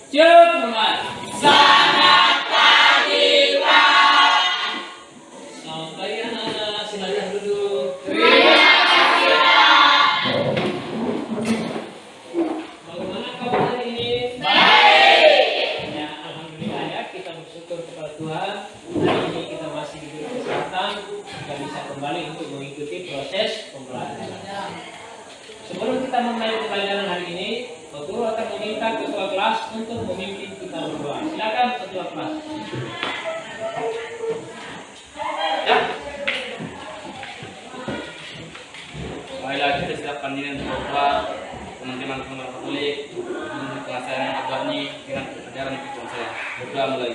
Cepat. Sangat tadi Pak. Sampai anak-anak silakan duduk. Terima kasih Pak. Bagaimana kabar hari ini? Baik. Ya, alhamdulillah ya, kita bersyukur kepada Tuhan. Hari ini kita masih diberi kesempatan dan bisa kembali untuk mengikuti proses pembelajaran. Sebelum kita memulai pembelajaran hari ini, Pak Guru akan meminta ketua kelas untuk memimpin kita berdoa. Silakan ketua kelas. Ya. Baiklah, kita siapkan diri untuk berdoa. Teman-teman Katolik, menurut pengasaran yang abadi dengan ajaran itu saya berdoa mulai.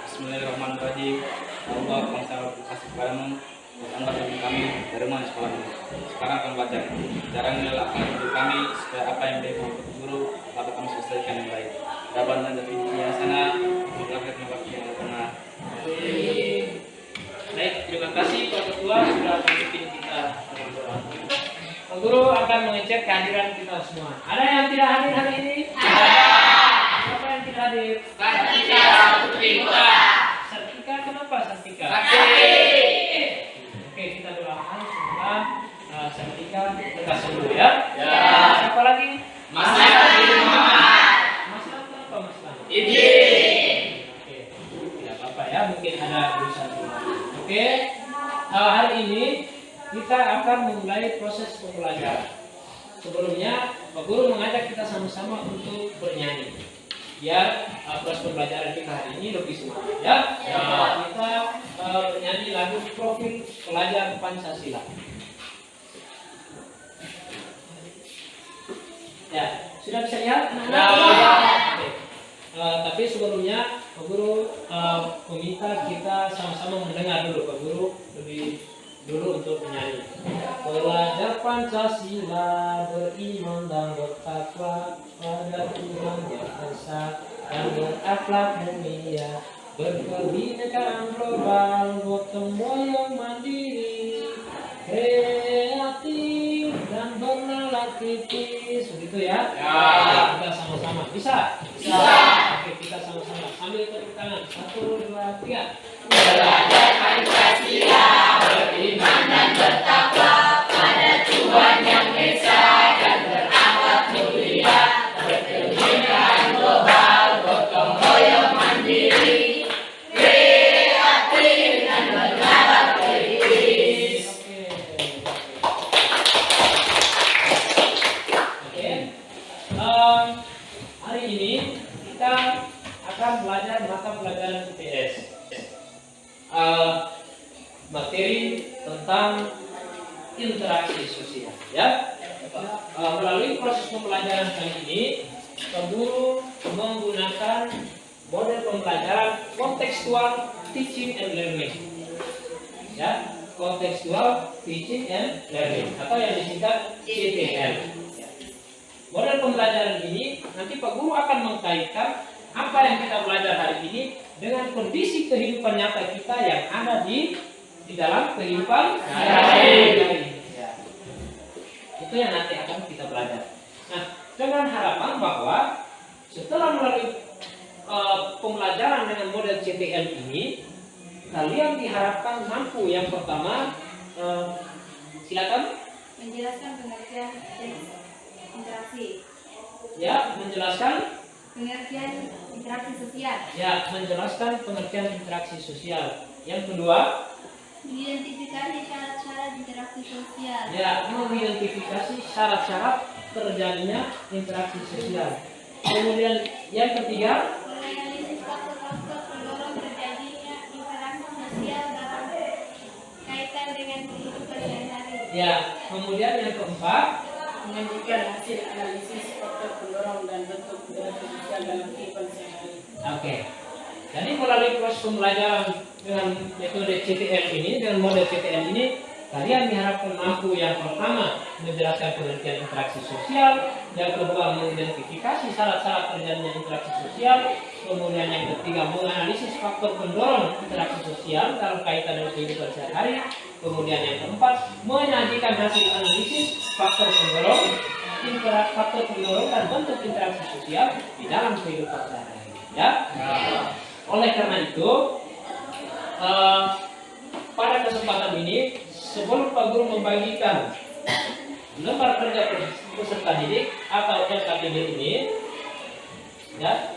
Bismillahirrahmanirrahim. Allah bangsa kasih kepadamu, angkat bagi kami dari mana sekolah ini. Sekarang kami baca. Jarang melelahkan hidup kami supaya apa yang baik untuk guru dapat kami selesaikan yang baik. Dapat dan di sana untuk rakyat waktu yang tengah. Baik, terima kasih Pak Ketua sudah memimpin kita berdoa. Pak Guru akan mengecek kehadiran kita semua. Ada yang tidak hadir hari ini? Ada. Siapa yang tidak hadir? Sartika Putri Pak. Sartika, kenapa Sartika? Sakit. Oke, kita doakan semoga Sartika lekas sembuh ya. Ya. Siapa lagi? Mas Nabi Muhammad. Mas Lam, kenapa Mas Lam? Izin. Oke, tidak apa-apa ya, mungkin ada urusan rumah. Oke, hari ini kita akan memulai proses pembelajaran. Sebelumnya, Pak Guru mengajak kita sama-sama untuk bernyanyi. Biar proses pembelajaran kita hari ini lebih semangat ya. Kita bernyanyi lagu Profil Pelajar Pancasila. Ya, sudah bisa lihat? Ya. Oke. Tapi sebelumnya Pak Guru meminta kita sama-sama mendengar dulu. Pak Guru lebih dulu untuk menyanyi. Pelajar Pancasila beriman dan bertakwa pada Tuhan Yang Esa dan berakhlak mulia, berkebinekaan global, gotong royong mandiri, kreatif dan bernalar kritis, begitu ya? Ya. Kita sama-sama bisa? Bisa. Oke, kita sama-sama sambil tepuk tangan. 1, 2, 3. Belajar Pancasila, beriman dan bertakwa pada Tuhan Yang Esa dan berakhlak mulia, berkebinekaan global, gotong royong mandiri, kreatif dan bernalar kritis. Oke. Hari ini kita akan belajar mata pelajaran IPS. Materi tentang interaksi sosial, ya. Melalui proses pembelajaran kali ini, Pak Guru menggunakan model pembelajaran kontekstual teaching and learning, ya, kontekstual teaching and learning atau yang disingkat CTL. Model pembelajaran ini nanti Pak Guru akan mengkaitkan apa yang kita belajar hari ini dengan kondisi kehidupan nyata kita yang ada di dalam kehidupan sehari-hari. Ya. Itu yang nanti akan kita belajar. Nah, dengan harapan bahwa setelah melalui pembelajaran dengan model CTL ini, kalian diharapkan mampu yang pertama, silakan. Menjelaskan pengertian interaksi. Ya, menjelaskan. Pengertian interaksi sosial. Ya, menjelaskan pengertian interaksi sosial. Yang kedua, Mengidentifikasi syarat-syarat interaksi sosial. ya, mengidentifikasi syarat-syarat terjadinya interaksi sosial. Kemudian yang ketiga, Menganalisis faktor-faktor pendorong terjadinya interaksi sosial dalam kaitan dengan kehidupan sehari-hari. ya, kemudian yang keempat, Menyajikan hasil analisis faktor pendorong dan bentuk interaksi sosial dalam kehidupan sehari-hari. oke. Jadi melalui proses pembelajaran dengan metode CTL ini, dengan model CTL ini, kalian diharapkan mampu yang pertama menjelaskan pengertian interaksi sosial, yang kedua mengidentifikasi syarat-syarat terjadinya interaksi sosial, kemudian yang ketiga menganalisis faktor pendorong interaksi sosial dalam kaitan dengan kehidupan sehari-hari, kemudian yang keempat menyajikan hasil analisis faktor pendorong dan bentuk interaksi sosial di dalam kehidupan sehari-hari. Ya. Oleh karena itu, pada kesempatan ini, sebelum Pak Guru membagikan lembar kerja peserta didik atau LKPD ini, ya,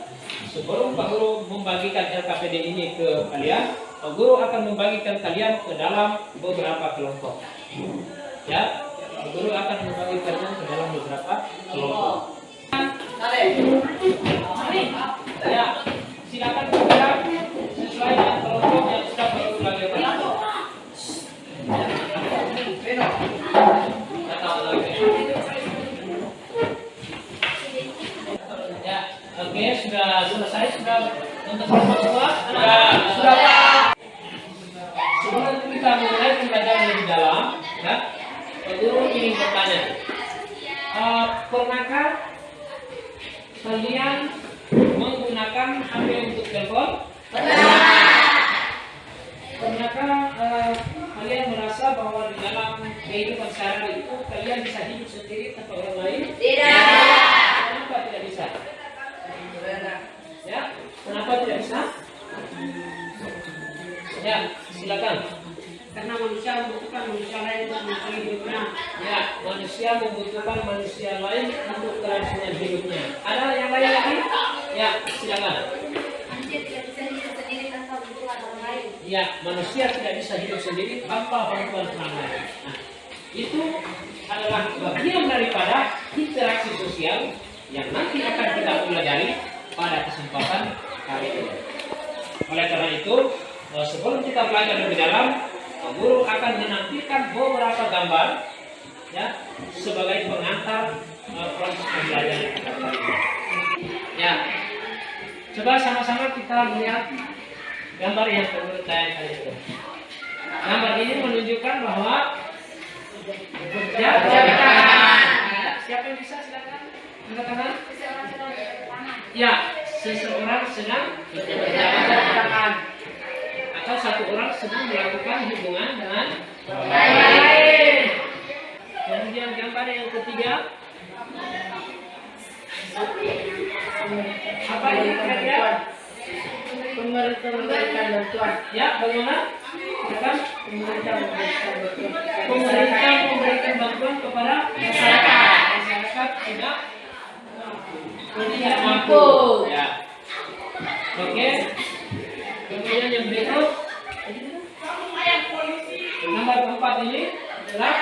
sebelum Pak Guru membagikan LKPD ini ke kalian, Pak Guru akan membagikan kalian ke dalam beberapa kelompok. Ya, Pak Guru akan membagikan kalian ke dalam beberapa kelompok. Ya, silakan bergerak sesuai dengan kelompok yang sudah Pak Guru bagikan. Ya, oke, sudah selesai, sudah untuk kelompok semua? Sudah. Sebelum kita mulai pembelajaran lebih dalam, ya, Pak Guru ingin bertanya, pernahkah kalian menggunakan HP untuk telepon? Pernahkah kalian merasa bahwa di dalam kehidupan sehari-hari itu kalian bisa hidup sendiri tanpa orang lain? Tidak. Kenapa tidak bisa? Ya, kenapa tidak bisa? Ya, silakan. Karena manusia membutuhkan manusia lain untuk mencari hidupnya. Ya, manusia membutuhkan manusia lain untuk kelangsungan hidupnya. Ada yang lain lagi? Ya, silakan. Manusia tidak bisa hidup sendiri tanpa bantuan orang lain. Ya, manusia tidak bisa hidup sendiri tanpa bantuan orang lain. Nah, itu adalah bagian daripada interaksi sosial yang nanti akan kita pelajari pada kesempatan kali ini. Oleh karena itu, sebelum kita belajar lebih dalam, guru akan menampilkan beberapa gambar, ya, sebagai pengantar proses pembelajaran kita kali ini. Ya, coba sama-sama kita melihat gambar yang perlu tayangkan itu. Gambar ini menunjukkan bahwa siapa yang bisa, silakan angkat tangan. Ya, seseorang sedang berjabat tangan atau satu orang sedang melakukan hubungan dengan lain. Kemudian gambar yang ketiga, apa ini kira-kira? Pemerintah memberikan bantuan. Ya, bagaimana? Silakan. Pemerintah memberikan bantuan. Pemerintah memberikan bantuan kepada masyarakat. Masyarakat tidak mampu. Ya. Oke. Kemudian yang berikut, nomor 4 ini adalah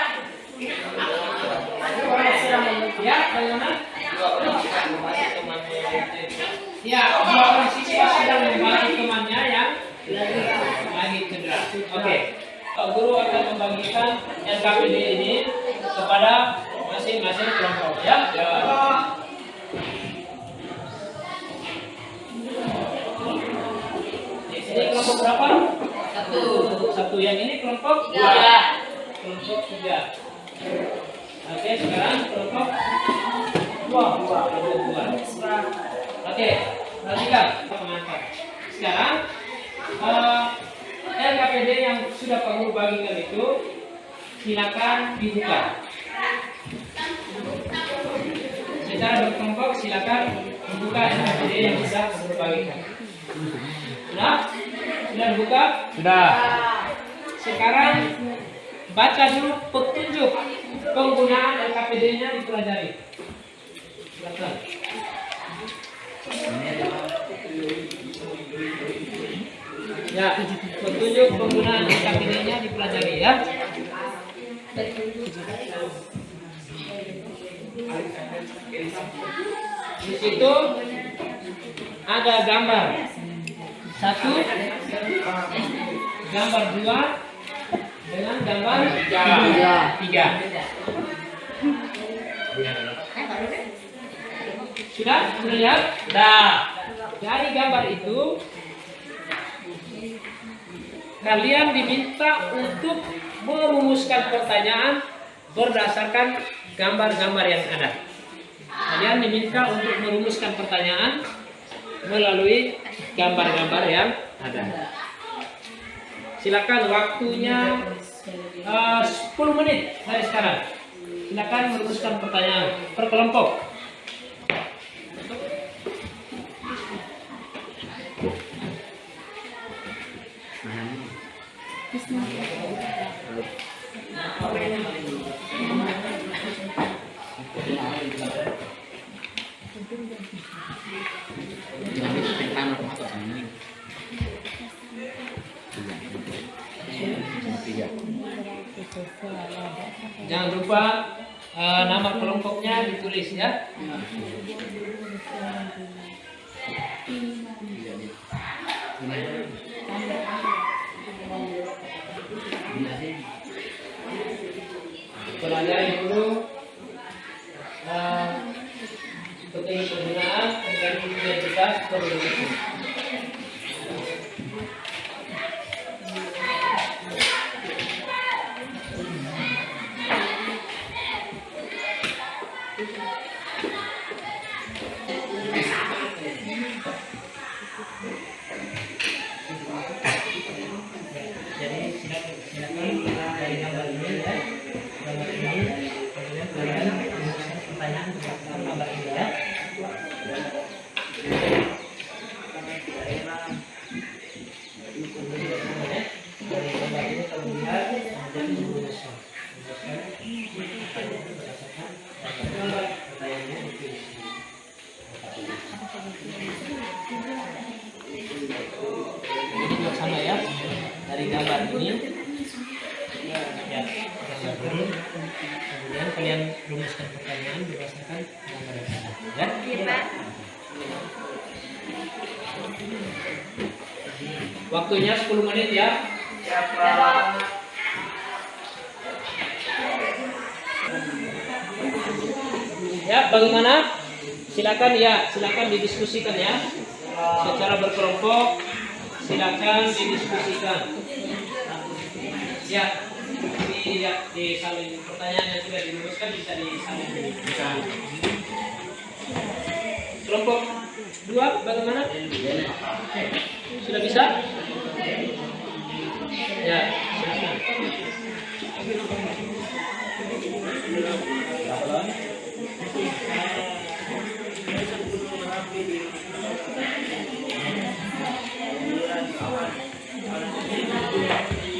ya, bagaimana? Ya, dua orang siswa sedang membantu temannya yang lagi cedera. Oke. Pak Guru akan membagikan LKPD ini kepada masing-masing kelompok, ya. Ini kelompok berapa? Satu. Yang ini kelompok 3. Kelompok 3. Oke, sekarang kelompok 2. Oke, perhatikan pengantar. Sekarang LKPD yang sudah Pak Guru bagikan itu silakan dibuka. Secara berkelompok silakan membuka LKPD yang sudah Pak Guru bagikan. Sudah? Sudah dibuka? Sudah. Sekarang baca dulu petunjuk penggunaan LKPD-nya dipelajari. Silakan. Ya, petunjuk penggunaan LKPD-nya dipelajari, ya. Di situ ada gambar 1, gambar 2, dengan gambar 3. Sudah lihat? Nah, dari gambar itu kalian diminta untuk merumuskan pertanyaan berdasarkan gambar-gambar yang ada. Kalian diminta untuk merumuskan pertanyaan melalui gambar-gambar yang ada. Silakan waktunya 10 menit dari sekarang. Silakan merumuskan pertanyaan per kelompok. Jangan lupa nama kelompoknya ditulis ya. Pelajari dulu seperti penggunaan dan identitas produksi. Jadi silakan dari gambar ini ya. Gambar ini kemudian kalian menuliskan pertanyaan tentang gambar ini ya. Dari gambar ini kalau lihat kemudian merumuskan berdasarkan pertanyaannya ditulis. Jadi sama ya, dari gambar ini ya, gambar ini kemudian kalian rumuskan pertanyaan berdasarkan gambar yang ada ya. Waktunya 10 menit ya. Ya, bagaimana? Silakan didiskusikan ya. Secara berkelompok silakan didiskusikan. Ya, di salin pertanyaan yang sudah dirumuskan bisa disalin. Kelompok 2 bagaimana? Sudah bisa? Ya, silakan.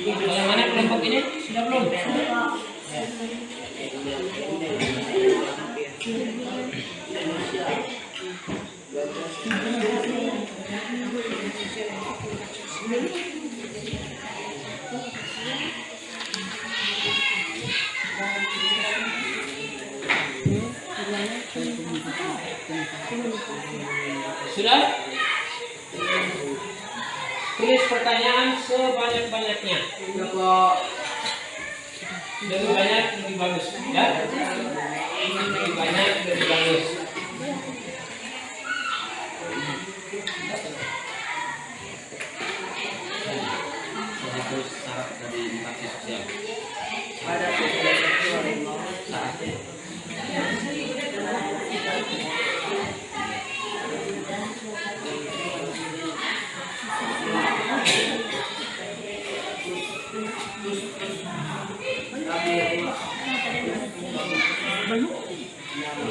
Bagaimana kelompok ini? Sudah belum? Sudah? Tulis pertanyaan sebanyak-banyaknya. Lebih banyak lebih bagus, ya. Lebih banyak lebih bagus. Itu syarat dari interaksi sosial. Syaratnya.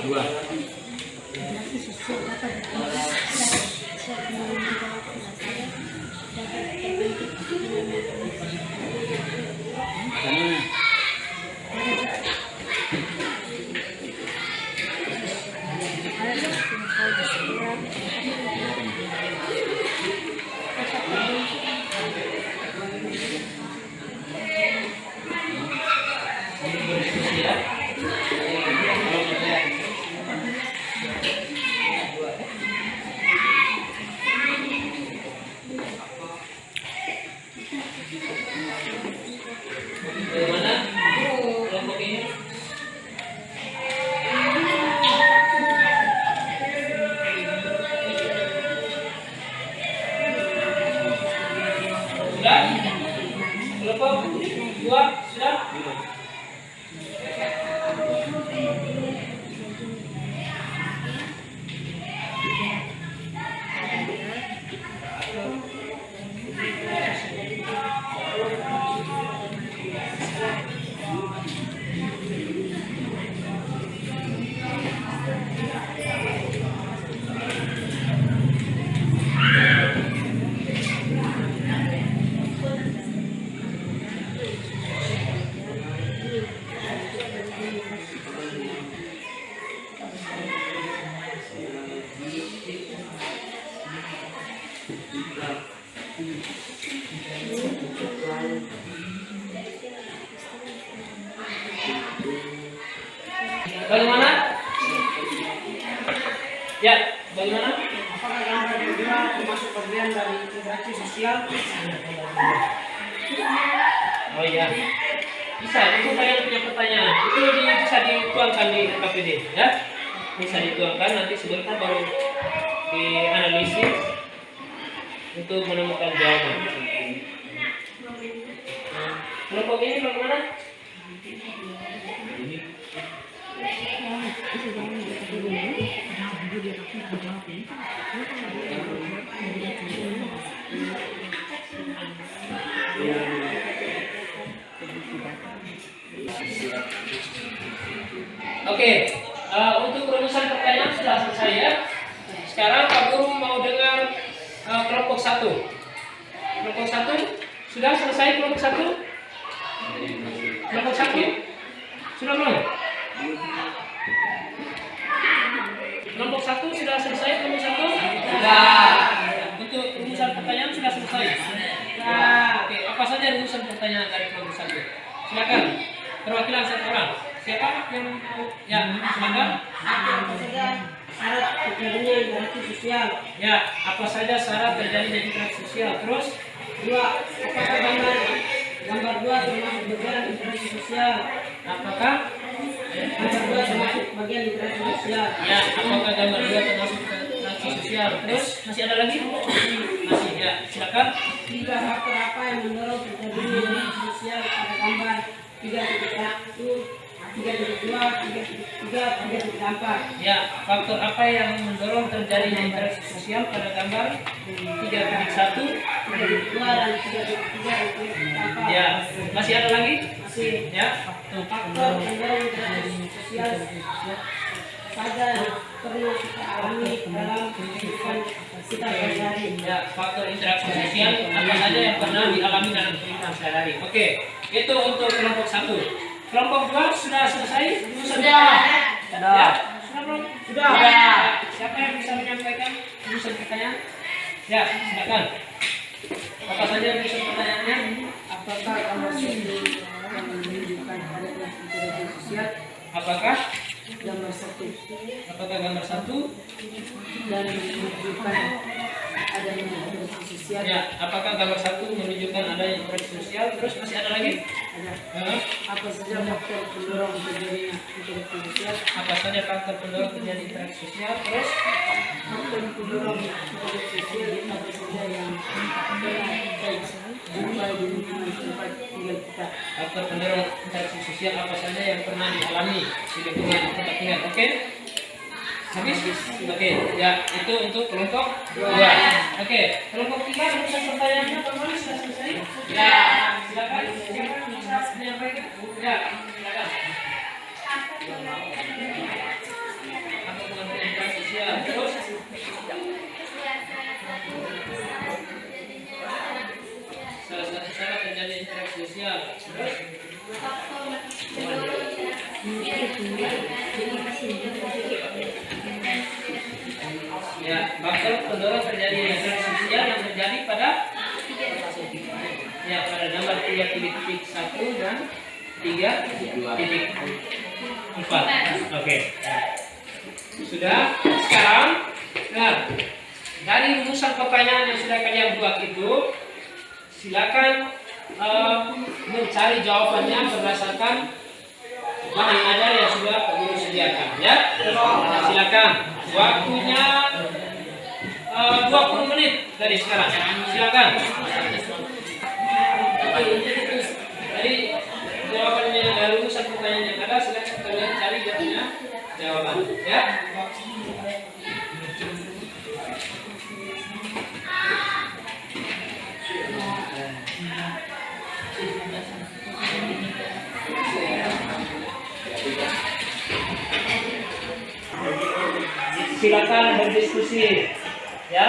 Dua. Bagaimana kelompok ini? Sudah? Kelompok 2 sudah? termasuk bagian dari interaksi sosial. Oh iya. Bisa, itu kalian punya pertanyaan. Itu bisa dituangkan di KPD, ya. Bisa dituangkan, nanti sebentar baru dianalisis untuk menemukan jawaban. Kelompok ini bagaimana? Oke, untuk rumusan pertanyaan sudah selesai ya. Sekarang Pak Guru mau dengar kelompok 1. Kelompok 1 sudah selesai kelompok 1? Kelompok 1 sudah belum? Kelompok 1 sudah selesai kelompok 1? Sudah. Untuk rumusan pertanyaan sudah selesai. Oke, apa saja rumusan pertanyaan dari kelompok 1? Silakan. Perwakilan satu orang. Siapa yang mau? Ya, silakan. Apa saja syarat terjadinya interaksi sosial? Ya, apa saja syarat terjadinya interaksi sosial? Terus 2. Apakah gambar 2 termasuk bagian interaksi sosial? apakah? Gambar 2 termasuk bagian interaksi sosial. Ya, apakah gambar 2 termasuk interaksi sosial? Terus masih ada lagi? Masih ya, silakan. 3. Faktor apa yang mendorong terjadinya interaksi sosial pada gambar 3.1, 3.2, 3.3, 3.4? Ya, faktor apa yang mendorong terjadinya interaksi sosial pada gambar 3.1, 3.2 dan 3.3 itu apa? ya, masih ada lagi? Masih. Ya, Faktor mendorong interaksi sosial saja yang pernah kita alami dalam kehidupan kita sehari-hari. ya, faktor interaksi sosial apa saja yang pernah dialami dalam kehidupan sehari-hari. Oke, itu untuk kelompok 1. Kelompok 2 sudah selesai? Sudah. Ya, sudah belum? Sudah. Siapa yang bisa menyampaikan rumusan pertanyaan? Ya, silakan. Apa saja rumusan pertanyaannya? Apakah gambar satu yang menunjukkan adanya interaksi sosial? Apakah Gambar 1 gambar 1? dan menunjukkan adanya interaksi sosial. Ya, apakah gambar 1 menunjukkan adanya interaksi sosial? Terus masih ada lagi? Ada. Hah? Apa saja faktor pendorong terjadinya interaksi sosial? Apa saja faktor pendorong terjadi interaksi sosial? Terus Faktor pendorong interaksi sosial apa saja yang pernah kita jumpai di lingkungan tempat tinggal kita? faktor pendorong interaksi sosial apa saja yang pernah dialami di lingkungan tempat tinggal? Oke? Habis? Oke, ya itu untuk kelompok 2. Oke, kelompok 3 rumusan pertanyaannya bagaimana? Sudah selesai? Ya, silakan. Siapa yang bisa menyampaikan? Ya, silakan. Apa pengertian interaksi sosial? Terus? Salah satu syarat terjadi interaksi sosial. Terus? Ya, faktor pendorong terjadi interaksi sosial yang terjadi pada gambar 3.1 dan 3.4. Oke. Sudah. Sekarang, nah, dari rumusan pertanyaan yang sudah kalian buat itu, silakan mencari jawabannya berdasarkan bahan ajar yang sudah Pak Guru sediakan, ya. Silakan. Waktunya 20 menit dari sekarang. Silakan. Jadi jawabannya dari rumusan pertanyaan yang ada, silakan kalian cari jawaban, ya. Silakan berdiskusi, ya.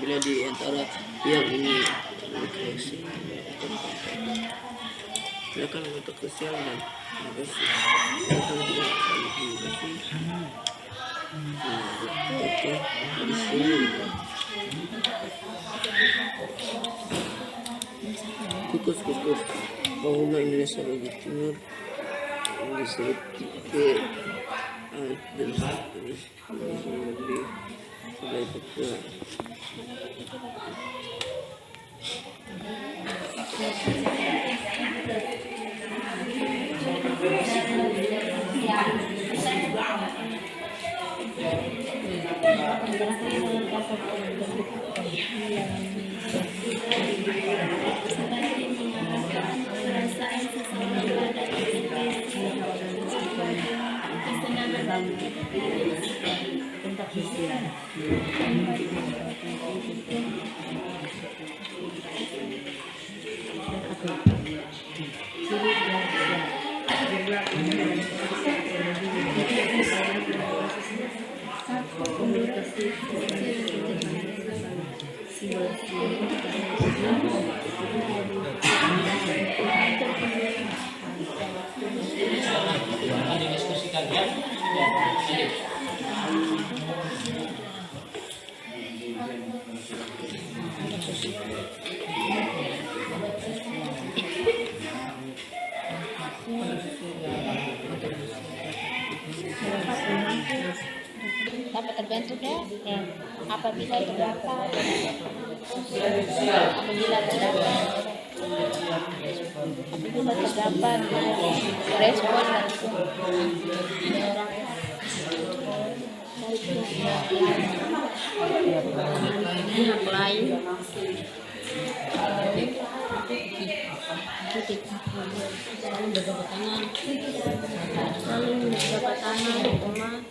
Bila di antara yang ini refleksi silakan untuk sosial dan negasi silakan tidak negasi oke di sini kukus Bangunan Indonesia bagi Timur disebut tipe dan negeri sebagai Papua. Akan didiskusikan ya. Lanjut. Dapat terbentuk ya. Apabila terdapat respon langsung pihak lain saling berjabat tangan berjabat tangan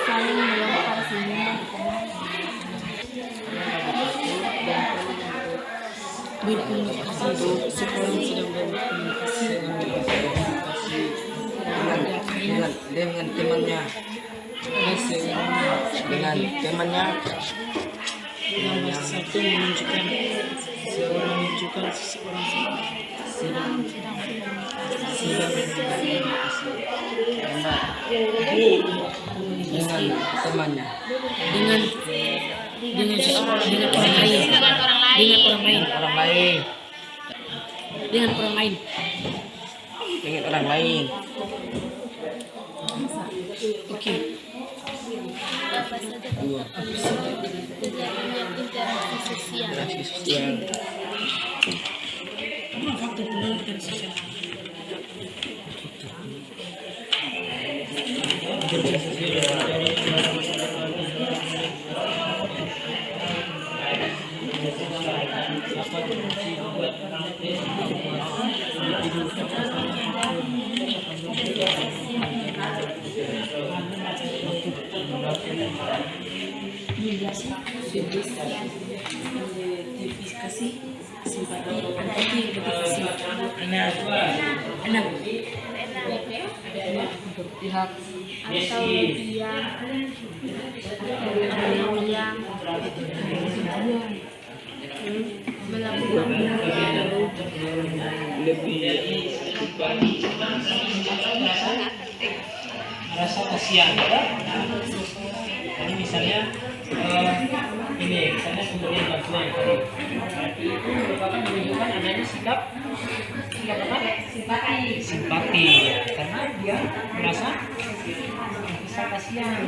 saling melempar senyuman Untuk sekolah sedang berkomunikasi dengan temannya Yang satu menunjukkan seorang sedang dengan temannya dengan orang lain oke. dua interaksi sosial sosial Faktor penting interaksi sosial. Identifikasi simpati empati identifikasi enam berpihak atau yang melakukan Rasa kasihan ya. Jadi misalnya ini misalnya kemudian bantuan berarti itu merupakan menunjukkan adanya sikap apa? Simpati ya. Karena dia merasa kasihan.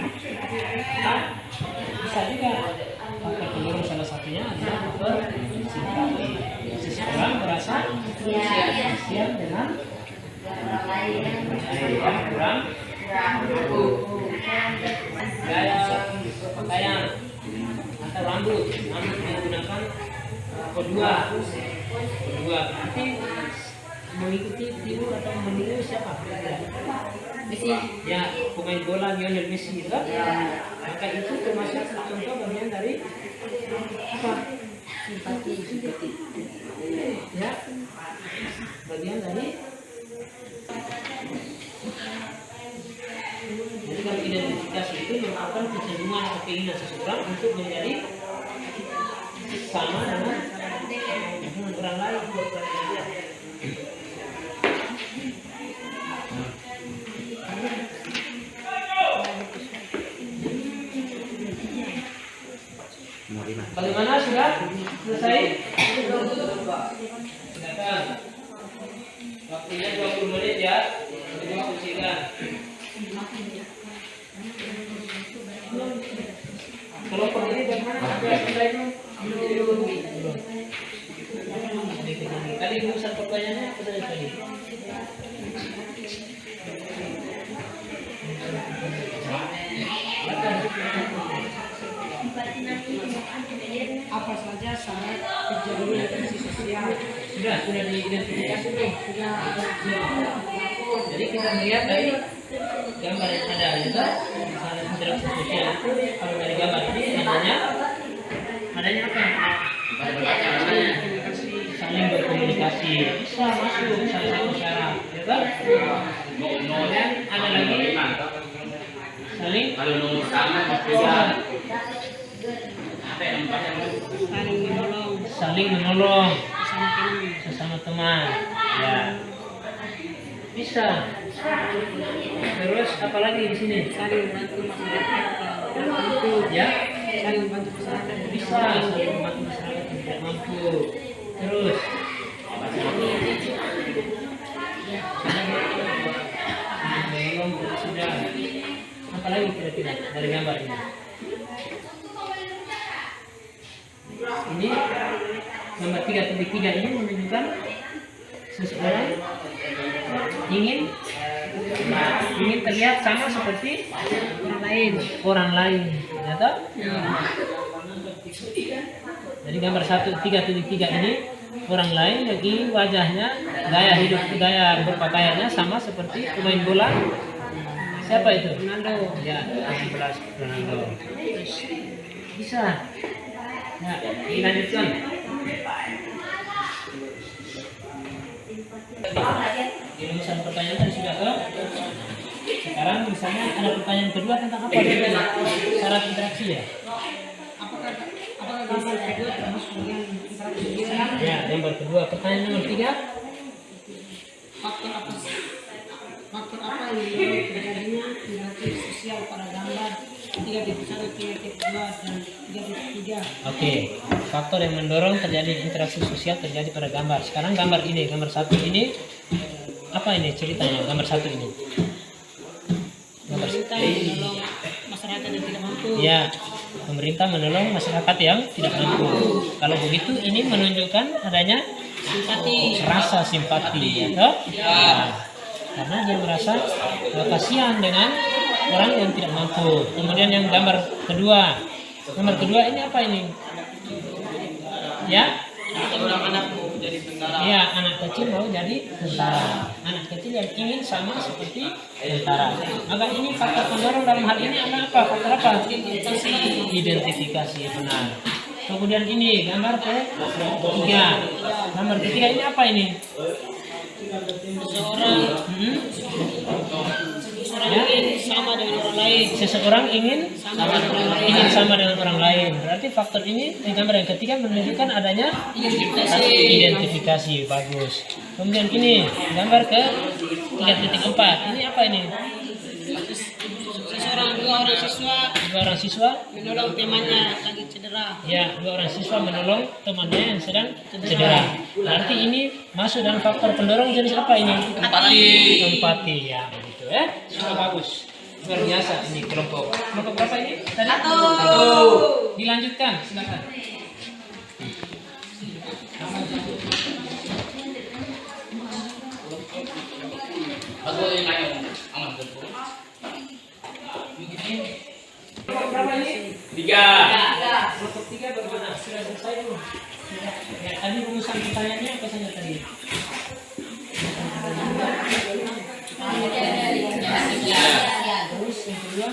Bisa juga faktor pendorong salah satunya adalah simpati. Seseorang merasa kasihan dengan kurang gaya pakaian atau rambut menggunakan kedua berarti mengikuti tiru atau meniru siapa? Messi ya, pemain bola Lionel Messi itu maka itu termasuk contoh bagian dari apa? Simpati ya. bagian dari. Jadi kalau identifikasi itu merupakan kecenderungan atau keinginan seseorang untuk menjadi sama dengan orang lain. Bagaimana, sudah selesai? Silakan. Waktunya 20 menit ya. Diskusikan. Kelompok ini bagaimana? Tadi rumusan pertanyaannya apa saja tadi? Apa saja syarat terjadinya interaksi sosial? Sudah diidentifikasi belum? Sudah. Jadi kita melihat dari gambar yang ada juga misalnya interaksi sosial itu kalau dari gambar ini adanya apa? Saling berkomunikasi, bisa masuk salah satu syarat, ya kan? Kemudian ada lagi saling Kalau nomor sama bisa saling menolong sesama teman, ya bisa. Terus apa lagi di sini? Saling membantu masyarakat yang mampu. Ya, Saling membantu masyarakat yang bisa saling membantu masyarakat yang tidak mampu. Terus menolong sudah. Apa lagi kira-kira dari gambar ini? Ini gambar 3.3 ini menunjukkan seseorang ingin terlihat sama seperti orang lain, ya toh? Jadi gambar 3.3 ini orang lain lagi wajahnya, gaya berpakaiannya sama seperti pemain bola. Siapa itu? Ronaldo. Ya, 16 Ronaldo. Bisa. Ya, dilanjutkan. Di rumusan pertanyaan tadi sudah ke. Sekarang misalnya ada pertanyaan kedua tentang apa? Syarat interaksi ya. Apakah gambar kedua termasuk dengan interaksi sosial? Ya, gambar kedua. Pertanyaan nomor 3. Faktor apa yang mendorong terjadinya interaksi sosial pada gambar 3.1, 3.2 dan 3.3? Oke, faktor yang mendorong terjadi interaksi sosial terjadi pada gambar. Sekarang gambar ini, gambar 1 ini apa ini ceritanya? Gambar 1 ini. Gambar Pemerintah menolong masyarakat yang tidak mampu. Ya, pemerintah menolong masyarakat yang tidak mampu. Kalau begitu ini menunjukkan adanya rasa simpati, ya toh? Nah, karena dia merasa kasihan dengan orang yang tidak mampu. Kemudian yang gambar kedua ini apa ini? Ya, orang anak mau jadi tentara. ya, anak kecil mau jadi tentara. Anak kecil yang ingin sama seperti tentara. Maka ini faktor pendorong dalam hal ini adalah apa? Faktor apa? Identifikasi, benar. Kemudian ini gambar ketiga. Gambar ketiga ini apa ini? Seseorang ingin sama dengan orang lain. Berarti faktor ini di gambar yang ketiga menunjukkan adanya identifikasi. Bagus. Kemudian ini gambar ke 3.4. Ini apa ini? Dua orang siswa Menolong temannya lagi cedera. Ya, 2 orang siswa menolong temannya yang sedang cedera. Berarti ini masuk dalam faktor pendorong jenis apa ini? Empati, ya begitu ya. Sudah bagus. Luar biasa ini kelompok. Kelompok berapa ini? Tadi? 1. Dilanjutkan, silakan. Aku yang lain aman betul. Kelompok berapa ini? 3. Kelompok 3 bagaimana? Sudah selesai belum? Ya, tadi rumusan pertanyaannya apa saja tadi? Terus yang kedua?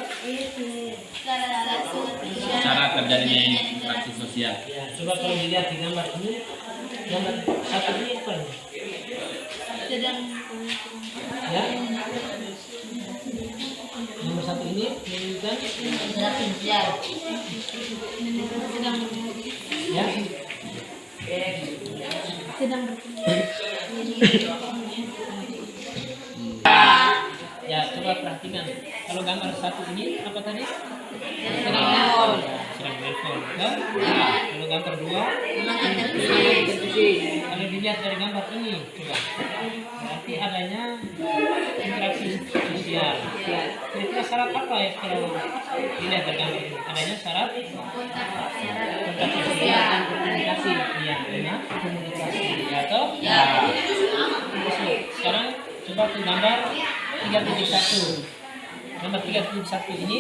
Cara terjadinya interaksi sosial. Ya, coba kalau dilihat di gambar ini, gambar 1 ini apa ini? Ya. Nomor 1 ini menunjukkan ya. Ya, coba perhatikan. Kalau gambar 1 ini apa tadi? Sedang telepon. Ya. Kalau gambar 2, kalau dilihat dari gambar ini, coba. Berarti adanya interaksi sosial. Kira-kira syarat apa ya kalau dilihat dari gambar ini? Adanya syarat kontak sosial dan komunikasi. Iya, benar. Komunikasi. Ya, toh? Ya. Sekarang coba ke gambar 3.1. Gambar 3.1 ini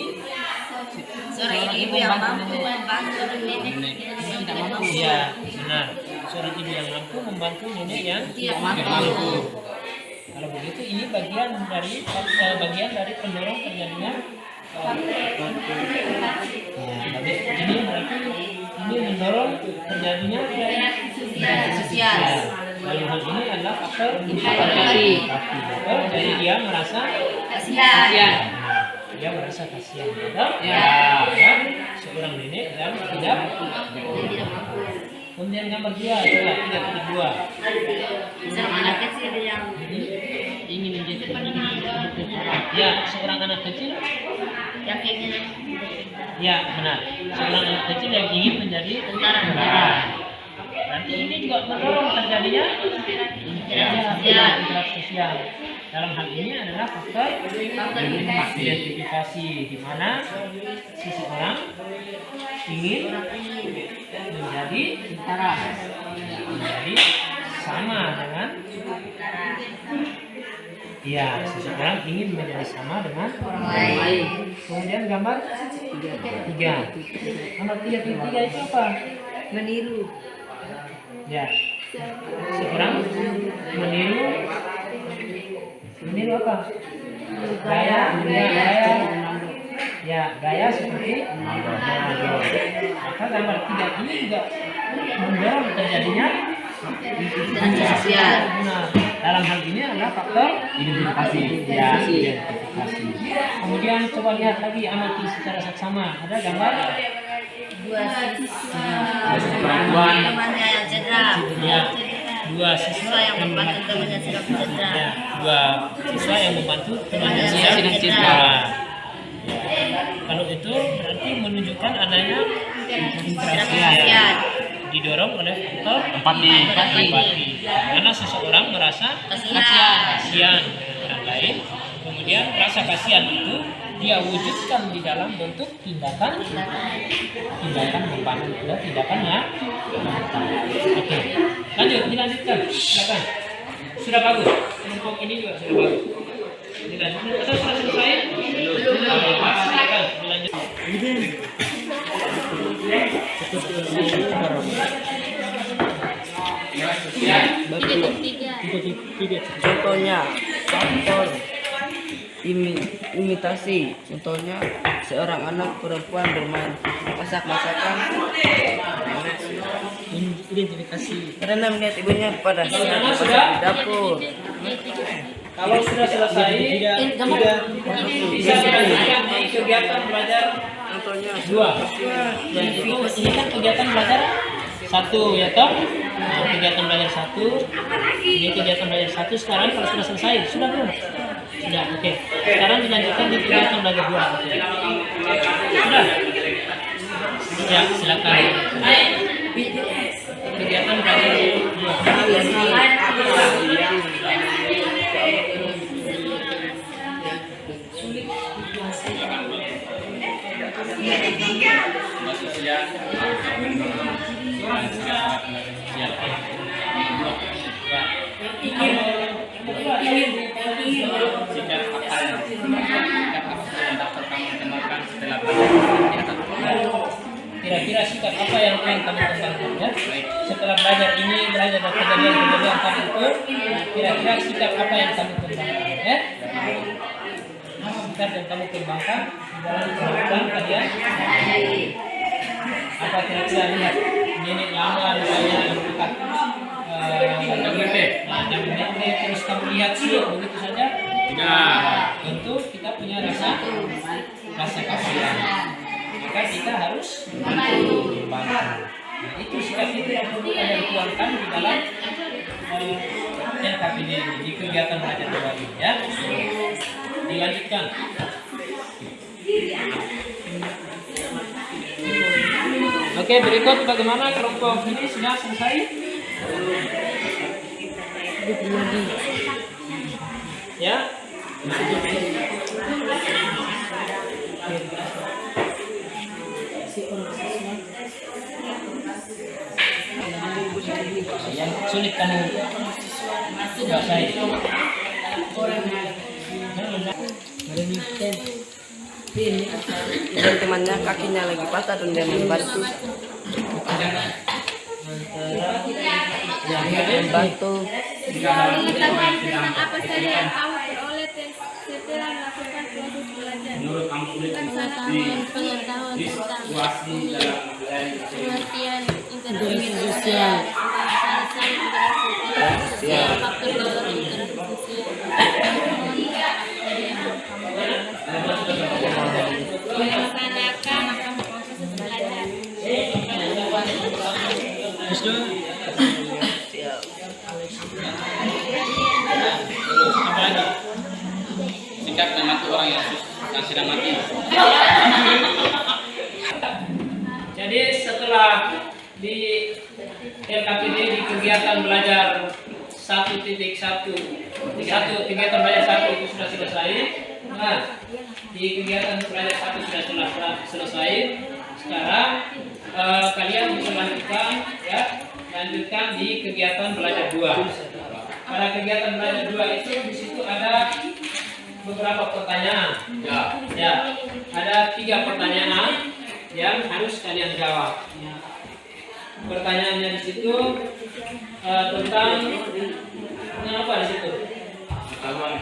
Seorang ibu yang mampu membantu tidak mampu. Iya, benar. Seorang ibu yang mampu membantu nenek yang tidak mampu. Kalau begitu ini bagian dari pendorong terjadinya. Ini berarti ini mendorong terjadinya sosial. Lalu hal ini adalah faktor empati. Jadi dia merasa Kasihan. Dia merasa kasihan, betul? Ya. Seorang nenek dan tidak mampu. Kemudian gambar 2, coba 3.2. Seorang anak kecil yang Ingin menjadi ya, seorang anak kecil yang ingin ya, benar. Seorang anak kecil yang ingin menjadi tentara. Nanti ini juga mendorong terjadinya interaksi sosial. Dalam hal ini adalah faktor identifikasi, di mana seseorang ingin menjadi tentara, menjadi sama dengan ya, seseorang ingin menjadi sama dengan orang lain. Kemudian gambar 3. Gambar 3.3 itu apa? Meniru. Ya, seorang meniru apa? Gaya, ya, gaya seperti maka gambar 3 ini juga mendorong terjadinya interaksi sosial. Nah, dalam hal ini adalah faktor identifikasi. Ya, identifikasi. Kemudian coba lihat lagi, amati secara saksama. Ada gambar temannya yang cedera. ya, 2 siswa yang membantu temannya sedang cedera. ya, 2 siswa yang membantu temannya Yang sedang sedang cedera. Kalau itu berarti menunjukkan adanya interaksi Kasihan. didorong oleh faktor empati. Karena seseorang merasa Kasihan. kasihan dengan orang lain, kemudian rasa kasihan itu dia wujudkan di dalam bentuk tindakan membantu, tindakan yang oke. Lanjut, dilanjutkan, silakan. Sudah bagus, kelompok ini juga sudah bagus. Dilanjutkan, atau sudah selesai? Silakan, dilanjutkan. Contohnya faktor imitasi. Contohnya seorang anak perempuan bermain masak-masakan. Identifikasi. Karena melihat ibunya pada saat Sudah? masak di dapur. Kalau sudah selesai, bisa dilanjutkan di kegiatan belajar Contohnya 2. Dan itu ini kan kegiatan belajar 1 ya toh? Nah, kegiatan belajar 1. Ini kegiatan belajar 1 sekarang kalau sudah selesai, sudah belum? Sudah, oke. Sekarang dilanjutkan di kegiatan belajar 2. Oke. Sudah? Ya, silakan. Kegiatan belajar 2. Kira-kira sikap apa yang akan kamu kembangkan ya? Setelah belajar ini, belajar dari kejadian-kejadian tadi itu, kira-kira sikap apa yang kamu kembangkan ya? Sikap yang kamu kembangkan dalam kehidupan kalian. Apa kira-kira lihat nenek lama misalnya yang dekat terus kamu lihat sih begitu saja. Nah, tentu kita punya rasa kasihan. Maka kita harus membantu. Nah, itu sikap itu yang perlu ada dituangkan di dalam LKPD di kegiatan belajar dua ini ya. Dilanjutkan. Oke, berikut bagaimana kelompok ini sudah selesai? Ya. Yang sulit kamu kuasai. Dan temannya kakinya lagi patah dan dia membantu. Membantu. Apa saja yang kamu peroleh setelah melakukan proses belajar? Menurut kamu Pengetahuan tentang pengertian interaksi sosial, faktor dalam interaksi sosial, melaksanakan proses belajar. sikap membantu orang yang sedang mati. Jadi setelah di LKPD di kegiatan belajar 1.1 kegiatan belajar 1 itu sudah selesai. Nah, di kegiatan belajar 1 sudah selesai. Sekarang kalian bisa lanjutkan di kegiatan belajar 2. Pada kegiatan belajar 2 itu di situ ada beberapa pertanyaan. Ya, ada 3 pertanyaan yang harus kalian jawab. Pertanyaannya di situ tentang apa di situ?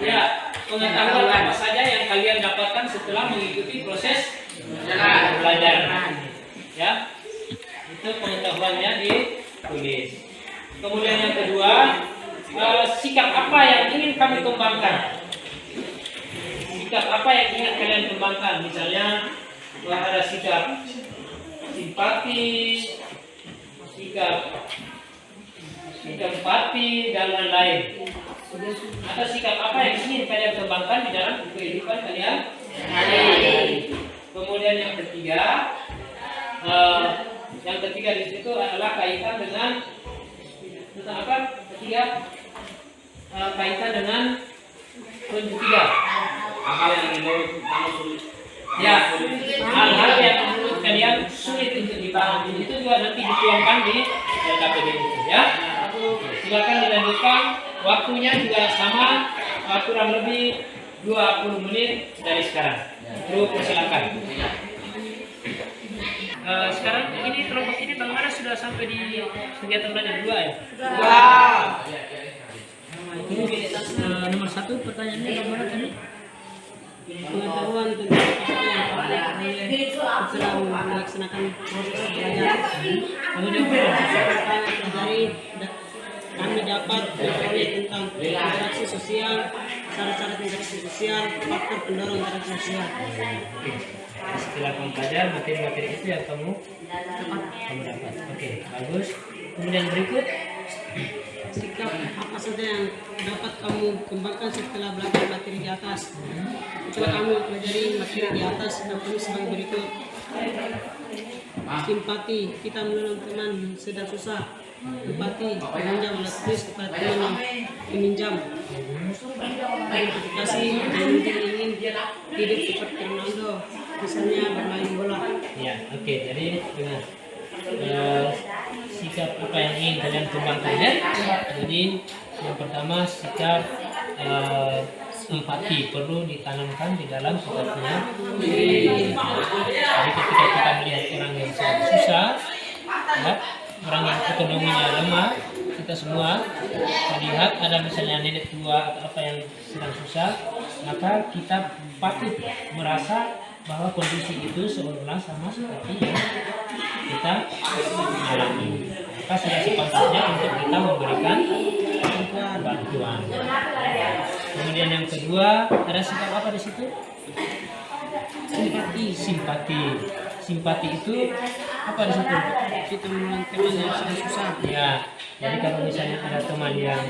Ya, pengetahuan apa saja yang kalian dapatkan setelah mengikuti proses belajar. Ya, itu pengetahuannya ditulis. Kemudian yang kedua, sikap apa yang ingin kami kembangkan? Sikap apa yang ingin kalian kembangkan? Misalnya ada sikap simpati, sikap empati dan lain-lain. Atau sikap apa yang ingin kalian kembangkan di dalam kehidupan kalian? Kemudian yang ketiga di situ adalah kaitan dengan tentang apa? Ketiga kaitan dengan poin ketiga. Hal yang menurut kamu sulit. Ya, hal-hal yang menurut kalian sulit untuk dipahami itu juga nanti dituangkan di LKPD itu ya. Silakan dilanjutkan. Waktunya juga sama, kurang lebih 20 menit dari sekarang. Terus silakan. Sekarang ini kelompok ini bagaimana sudah sampai di kegiatan belajar 2 ya? Nomor 1 pertanyaannya bagaimana tadi? Pengetahuan tentang apa yang setelah melaksanakan proses belajar. Kemudian dari kami dapat mengetahui tentang interaksi sosial, cara-cara interaksi sosial, faktor pendorong interaksi sosial. Setelah kamu belajar materi-materi itu yang kamu dapat. Oke, bagus. Kemudian berikut, Sikap apa saja yang dapat kamu kembangkan setelah belajar materi di atas? Setelah kamu pelajari materi di atas, kamu sebagai berikut. Simpati, kita menolong teman yang sedang susah. Empati, meminjam alat tulis kepada teman yang meminjam. Identifikasi, ingin hidup seperti Ronaldo, misalnya bermain bola. ya, oke. Jadi dengan sikap apa yang ingin kalian kembangkan ya. Jadi yang pertama sikap empati perlu ditanamkan di dalam sikapnya. Jadi ketika kita melihat orang yang sangat susah, ya, orang yang ekonominya lemah, kita semua melihat ada misalnya nenek tua atau apa yang sedang susah, maka kita patut merasa bahwa kondisi itu seolah-olah sama seperti yang kita alami. Maka maka sudah sepantasnya untuk kita memberikan bantuan. Kemudian yang kedua, ada sikap apa di situ? Simpati. Simpati itu apa di situ? Kita menolong teman yang sedang susah. Ya, jadi kalau misalnya ada teman yang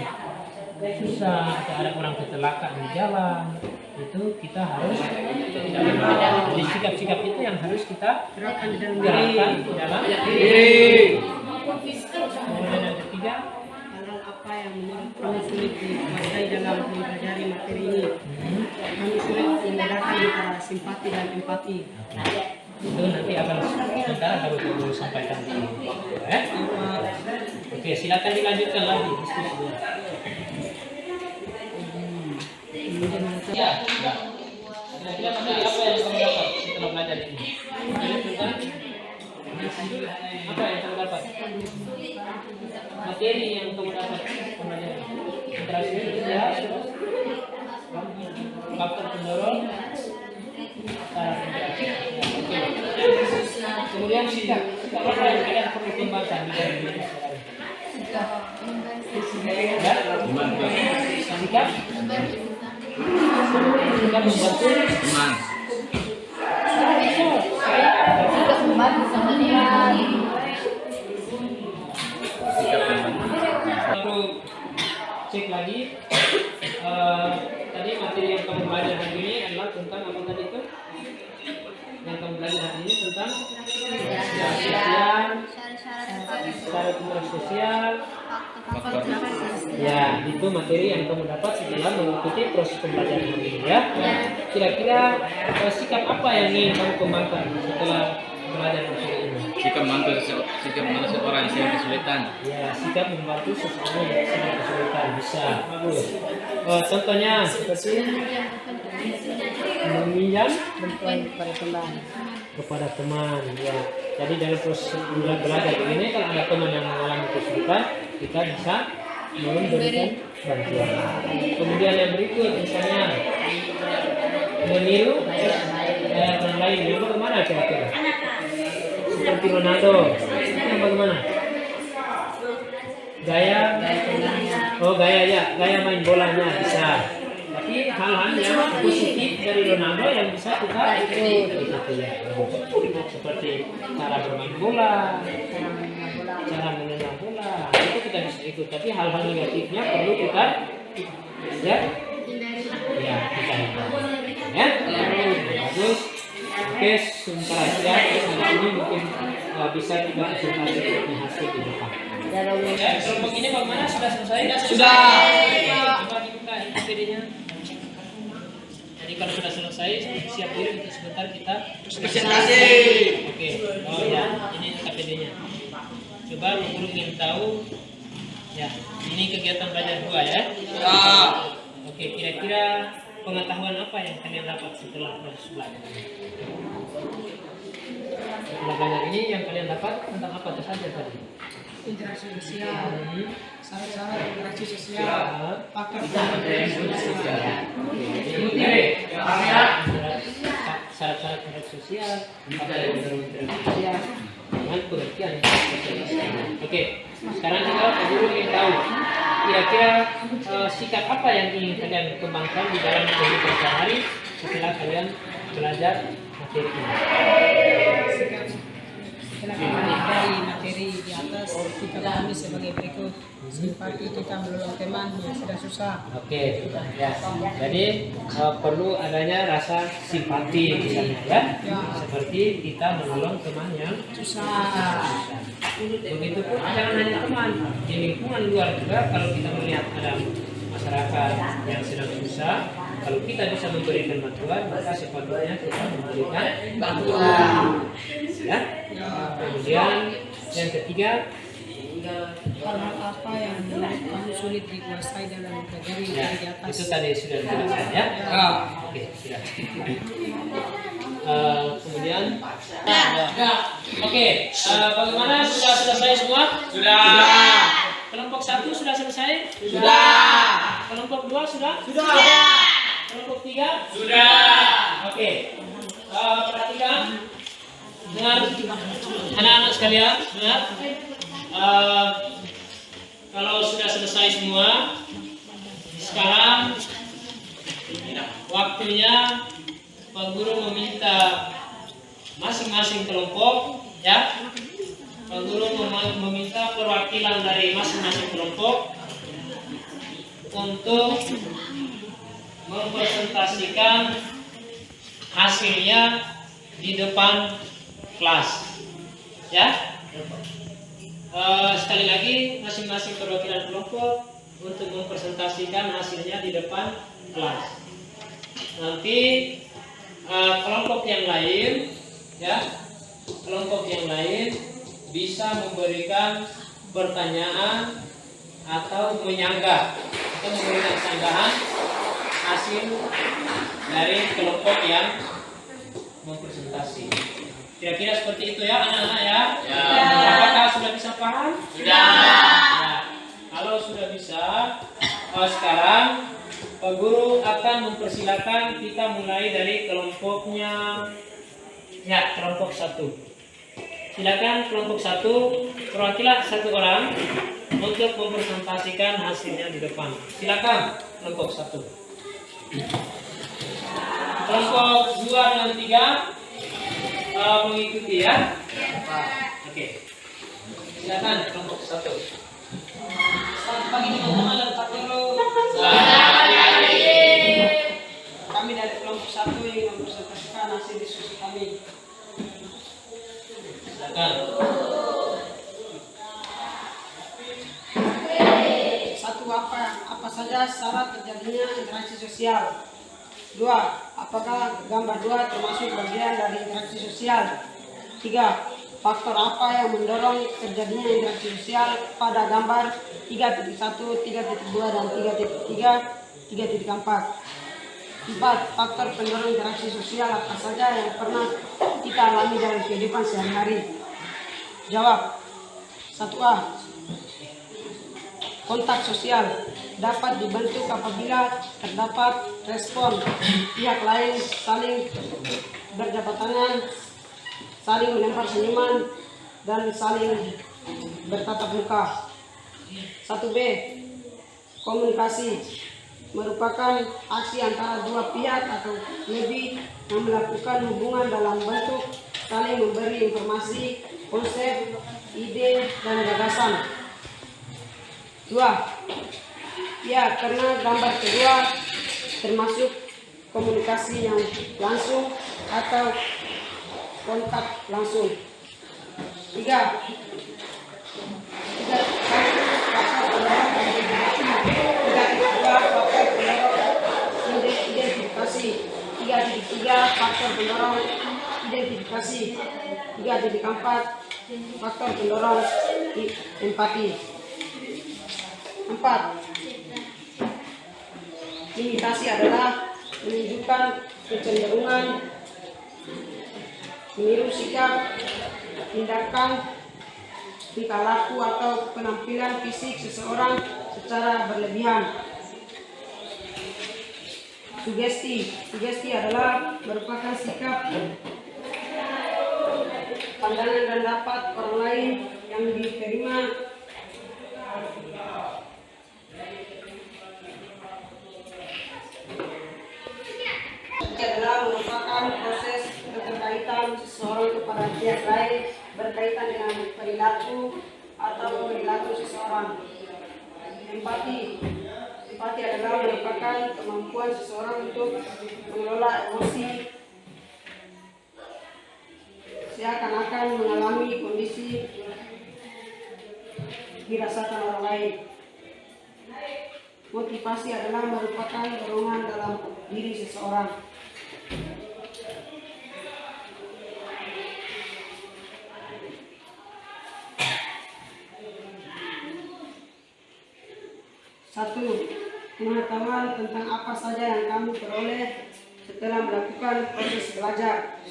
susah atau ada orang kecelakaan di jalan, itu kita harus jadi sikap-sikap itu yang harus kita Gerakan di dalam gerakan diri. di dalam diri. Kemudian yang ketiga, Hal-hal apa yang menurut kami sulit dikuasai dalam mempelajari materi ini? Kami sulit membedakan antara simpati dan empati. itu nanti akan sementara baru dulu sampaikan di sini. Oke, silakan dilanjutkan lagi diskusinya. Ya, ya. Kira-kira materi apa yang kamu dapat setelah belajar ini? Tentang apa yang kamu dapat? Materi yang kamu dapat pembelajaran. Interaksi sosial, faktor pendorong, cara interaksi. Oke. Kemudian sikap apa yang kalian perlu kembangkan di dalam diri sehari-hari? Ya, sikap membantu teman. perlu cek lagi tadi materi yang kamu belajar hari ini adalah tentang apa tadi itu yang kamu belajar hari ini tentang sosial, syarat sosial. Ya, itu materi yang kamu dapat setelah mengikuti proses pembelajaran hari ini ya. Kira-kira sikap apa yang ingin kamu kembangkan setelah belajar materi ini? Sikap membantu seseorang yang sedang kesulitan. Ya, sikap membantu seseorang yang sedang kesulitan bisa. Bagus. Contohnya seperti meminjam Bantuan kepada teman. kepada teman. Ya, jadi dalam proses belajar ini kalau ada teman yang mengalami kesulitan, kita bisa memberikan bantuan. Kemudian yang berikut misalnya meniru orang lain. Itu bagaimana kira-kira? Seperti Ronaldo. Yang bagaimana? Gaya gaya main bolanya bisa. Tapi hal-hal yang positif dari Ronaldo yang bisa kita ikuti ya. Seperti cara bermain bola, cara menendang bola, itu kita bisa ikut. Tapi hal-hal negatifnya perlu kita kita ya. Bagus. Oke, sementara ya ini mungkin bisa kita presentasi di hasil di depan. Kelompok ini bagaimana? Sudah selesai? Sudah. Coba dibuka PD-nya. Jadi kalau sudah selesai, siap diri untuk sebentar kita Presentasi. Oke. Oh ya, ini KPD-nya. Coba guru ingin tahu. Ya, ini kegiatan belajar 2 ya. Ya. Oke, kira-kira pengetahuan apa yang kalian dapat setelah proses belajar? Setelah belajar ini yang kalian dapat tentang apa saja tadi? Interaksi sosial. Syarat-syarat interaksi sosial. Ya. Faktor interaksi sosial. Syarat-syarat interaksi sosial, faktor interaksi sosial, dengan pengertian sosial. Oke, sekarang kita guru ingin tahu kira-kira sikap apa yang ingin kalian kembangkan di dalam kehidupan sehari setelah kalian belajar materi ini. Setelah kami dari materi di atas, kita kami sebagai berikut. Simpati kita menolong teman yang sedang susah. Oke, ya. Jadi perlu adanya rasa simpati misalnya ya. Seperti kita menolong teman yang susah. Begitupun jangan hanya teman, di lingkungan luar juga kalau kita melihat ada masyarakat yang sedang susah, kalau kita bisa memberikan bantuan, maka sepatutnya kita memberikan bantuan. Ya. Kemudian yang ketiga, Hal-hal apa yang menurut kamu sulit dikuasai dalam mempelajari ya, di atas? itu tadi sudah dijelaskan ya. Oke, sudah. Kemudian, oke, bagaimana sudah selesai semua? Sudah. Kelompok 1 sudah selesai? Sudah. Kelompok 2 sudah? Sudah. Kelompok 3? Sudah. Oke. Perhatikan. Dengar anak-anak sekalian, dengar. Kalau sudah selesai semua, sekarang waktunya Pak Guru meminta masing-masing kelompok, ya. Pak Guru meminta perwakilan dari masing-masing kelompok untuk mempresentasikan hasilnya di depan kelas, ya. Sekali lagi, masing-masing perwakilan kelompok untuk mempresentasikan hasilnya di depan kelas. Nanti kelompok yang lain, ya, kelompok yang lain bisa memberikan pertanyaan atau menyanggah atau memberikan sanggahan hasil dari kelompok yang mempresentasi. Kira-kira seperti itu ya anak-anak ya. Apakah sudah bisa paham? Sudah. Ya. Kalau sudah bisa, sekarang Pak Guru akan mempersilakan kita mulai dari kelompoknya, ya, kelompok 1. Silakan kelompok 1, perwakilan 1 orang untuk mempresentasikan hasilnya di depan. Silakan kelompok 1. Kelompok 2 dan 3 mengikuti ya. Oke. Silakan kelompok 1. Selamat pagi teman-teman dan Pak Guru. Kami dari kelompok 1 ingin mempresentasikan hasil diskusi kami. Silakan. 1. Apa saja syarat terjadinya interaksi sosial? 2. Apakah gambar 2 termasuk bagian dari interaksi sosial? 3. Faktor apa yang mendorong terjadinya interaksi sosial pada gambar 3.1, 3.2, dan 3.3, 3.4? 4. Faktor pendorong interaksi sosial apa saja yang pernah kita alami dalam kehidupan sehari-hari? Jawab. 1A. Kontak sosial dapat dibentuk apabila terdapat respon pihak lain saling berjabat tangan, saling melempar senyuman, dan saling bertatap muka. 1B. Komunikasi merupakan aksi antara dua pihak atau lebih yang melakukan hubungan dalam bentuk saling memberi informasi, konsep, ide, dan gagasan. 2. Ya, karena gambar kedua termasuk komunikasi yang langsung atau kontak langsung. 3. Identifikasi. 3.3 faktor pendorong identifikasi. 3.4 faktor pendorong empati. 4. Imitasi adalah menunjukkan kecenderungan meniru sikap, tindakan, tingkah laku atau penampilan fisik seseorang secara berlebihan. Sugesti adalah merupakan sikap, pandangan, dan pendapat orang lain yang diterima adalah merupakan proses keterkaitan seseorang kepada pihak lain berkaitan dengan perilaku atau perilaku seseorang. Empati adalah merupakan kemampuan seseorang untuk mengelola emosi seakan-akan mengalami kondisi dirasakan orang lain. Motivasi adalah merupakan dorongan dalam diri seseorang. Satu, pengetahuan tentang apa saja yang kamu peroleh setelah melakukan proses belajar.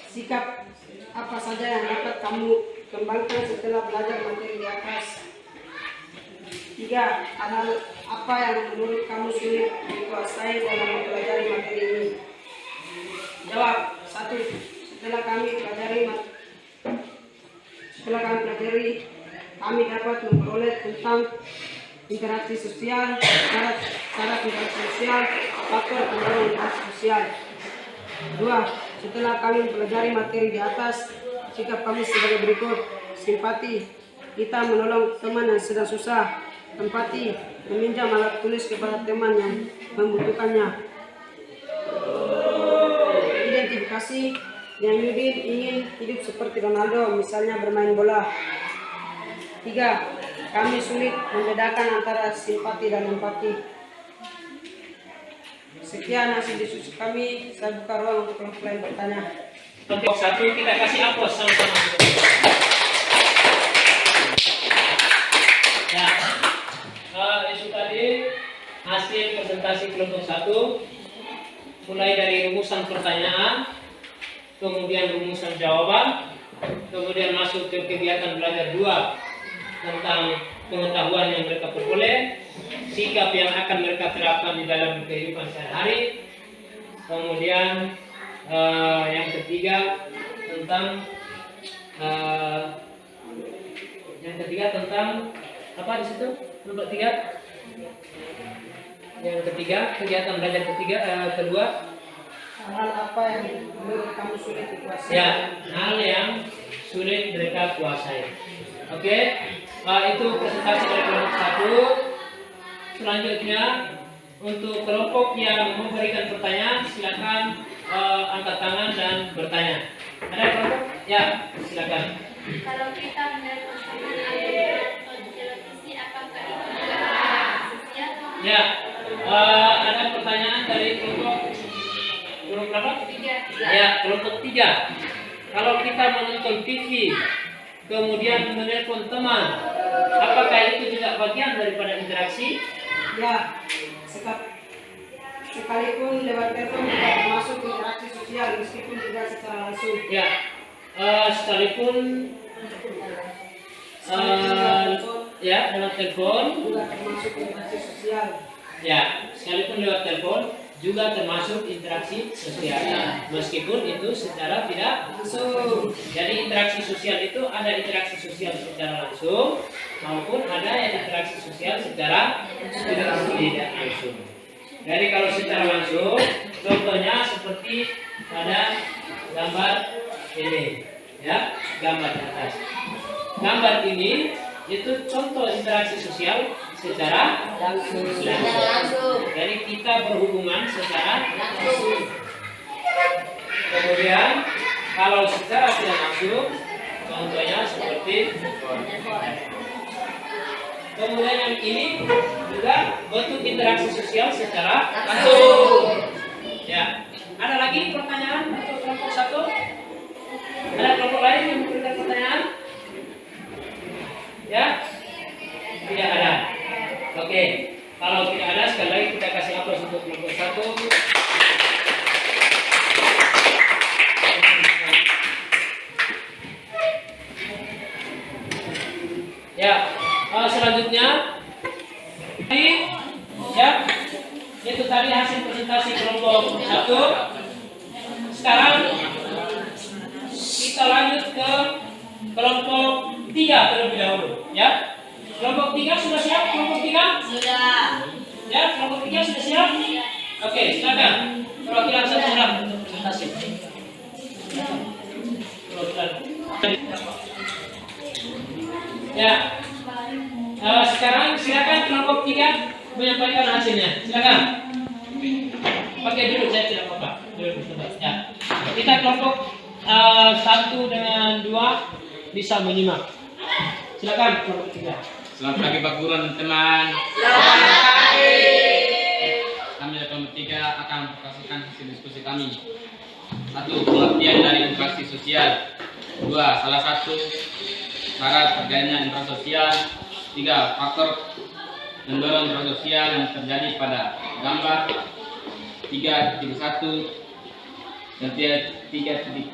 Sikap apa saja yang dapat kamu kembangkan setelah belajar materi di atas. 3. Hal apa yang menurut kamu sulit dikuasai dalam mempelajari materi ini? Jawab. 1. Setelah kami pelajari kami dapat memperoleh tentang interaksi sosial, syarat interaksi sosial, faktor pendorong interaksi sosial. 2. Setelah kami mempelajari materi di atas, sikap kami sebagai berikut: simpati, kita menolong teman yang sedang susah; empati, meminjam alat tulis kepada teman yang membutuhkannya; identifikasi, yang Yudin ingin hidup seperti Ronaldo, misalnya bermain bola. 3. Kami sulit membedakan antara simpati dan empati. Sekian hasil diskusi kami. Saya buka ruang untuk kelompok lain bertanya. Kelompok 1 kita kasih aplaus sama-sama. Ya, itu tadi hasil presentasi kelompok 1, mulai dari rumusan pertanyaan, kemudian rumusan jawaban, kemudian masuk ke kegiatan belajar 2 tentang pengetahuan yang mereka peroleh, sikap yang akan mereka terapkan di dalam kehidupan sehari-hari, kemudian yang ketiga tentang apa di situ? Nomor 3. Yang ketiga, kegiatan belajar kedua. Hal apa yang menurut kamu sulit dikuasai? Ya, hal yang sulit mereka kuasai. Oke, itu presentasi dari kelompok 1. Selanjutnya untuk kelompok yang memberikan pertanyaan, silakan angkat tangan dan bertanya. Ada kelompok? Ya, silakan. Kalau kita menelpon teman atau di televisi, apakah itu interaksi sosial? Ya, ada pertanyaan dari kelompok berapa? 3. Ya, kelompok 3. Kalau kita menonton TV, kemudian menelpon teman, apakah itu juga bagian daripada interaksi? Ya, sekalipun lewat telepon juga termasuk interaksi sosial meskipun tidak secara langsung. Ya, sekalipun ya lewat telepon, Juga termasuk interaksi sosial. ya sekalipun lewat telepon juga termasuk interaksi sosial, meskipun itu secara tidak langsung. Jadi interaksi sosial itu ada interaksi sosial secara langsung maupun ada yang interaksi sosial secara tidak langsung. Jadi kalau secara langsung, contohnya seperti pada gambar ini, ya, gambar di atas. Gambar ini itu contoh interaksi sosial secara langsung. Jadi kita berhubungan secara langsung. Kemudian kalau secara tidak langsung, contohnya seperti kemudian yang ini juga bentuk interaksi sosial secara langsung. Ya, ada lagi pertanyaan untuk kelompok 1? Ada kelompok lain yang memberikan pertanyaan? Ya, tidak ada. Oke, kalau tidak ada, sekali lagi kita kasih aplaus untuk kelompok 1. Ya, selanjutnya, ya, itu tadi hasil presentasi kelompok 1. Sekarang kita lanjut ke kelompok 3 terlebih dahulu, ya. Kelompok 3 sudah siap? Kelompok 3? Sudah. Ya, kelompok 3 sudah siap? Oke, silakan. Perwakilan satu orang untuk presentasi. Ya. Sekarang silakan kelompok 3 menyampaikan hasilnya. Silakan. Pakai dulu, saya tidak apa-apa. Dulu sebentar. Ya. Kita kelompok 1 dengan 2 bisa menyimak. Silakan kelompok 3. Selamat pagi Pak Guru dan teman. Selamat pagi. Kami dari kelompok 3 akan mempresentasikan hasil diskusi kami. 1. Pengertian dari interaksi sosial. 2. Salah satu syarat terjadinya interaksi sosial. 3. Faktor mendorong interaksi sosial yang terjadi pada gambar 3.1 dan 3.4.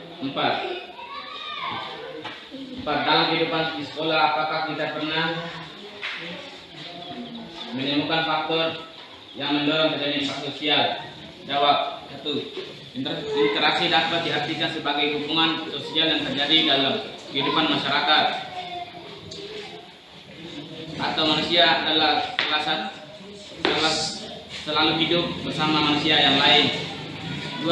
Dalam kehidupan di sekolah, apakah kita pernah menemukan faktor yang mendorong terjadinya interaksi sosial? Jawab. 1. Interaksi dapat diartikan sebagai hubungan sosial yang terjadi dalam kehidupan masyarakat. manusia adalah selalu hidup bersama manusia yang lain. 2.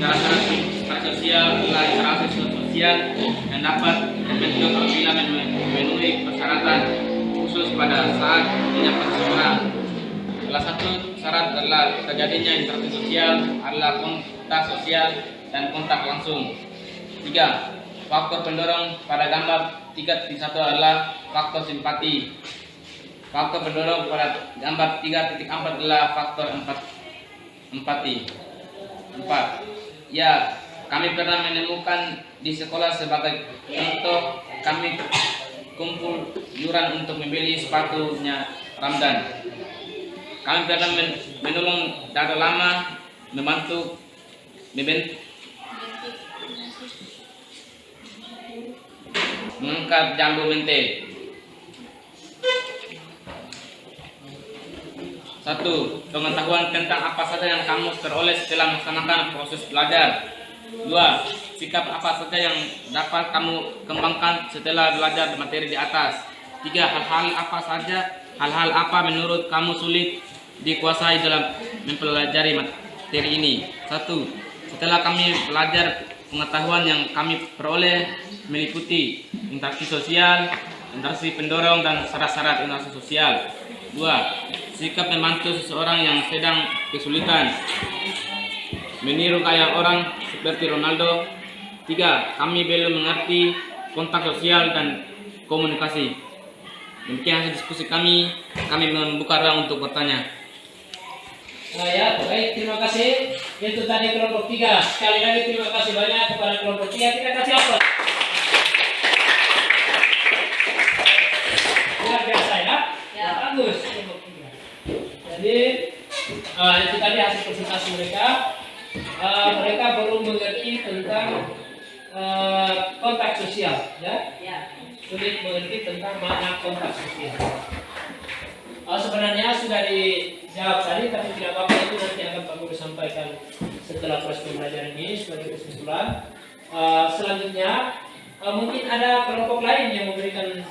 Syarat-syarat sosial adalah interaksi sosial yang dapat terbentuk apabila memenuhi persyaratan khusus pada saat menyapa seseorang. Salah satu syarat adalah terjadinya interaksi sosial adalah kontak sosial dan kontak langsung. 3. Faktor pendorong pada gambar 3.1 adalah faktor simpati. Faktor pendorong pada gambar 3.4 adalah faktor empati. 4. Ya, kami pernah menemukan di sekolah sebagai contoh kami kumpul yuran untuk membeli sepatunya Ramdan. Kami pernah menolong dada lama, membantu mengangkat jambu mente. 1. Pengetahuan tentang apa saja yang kamu peroleh setelah melaksanakan proses belajar. 2. Sikap apa saja yang dapat kamu kembangkan setelah belajar materi di atas. 3. Hal-hal apa menurut kamu sulit dikuasai dalam mempelajari materi ini. 1. Setelah kami belajar, pengetahuan yang kami peroleh meliputi interaksi sosial, interaksi pendorong, dan syarat-syarat interaksi sosial. 2. Sikap membantu seseorang yang sedang kesulitan, meniru gaya orang seperti Ronaldo. 3. Kami belum mengerti kontak sosial dan komunikasi. Demikian hasil diskusi kami membuka ruang untuk bertanya. Ya, baik, terima kasih. Itu tadi kelompok 3. Sekali lagi terima kasih banyak kepada kelompok 3. Kita kasih apa? Luar biasa ya? Ya. Bagus. Kelompok 3. Jadi itu tadi hasil presentasi mereka. Mereka baru mengerti tentang kontak sosial, ya? Sulit mengerti tentang makna kontak sosial. Sebenarnya sudah dijawab tadi, tapi tidak apa-apa, itu nanti akan Pak Guru sampaikan setelah proses pembelajaran ini sebagai kesimpulan. Selanjutnya mungkin ada kelompok lain yang memberikan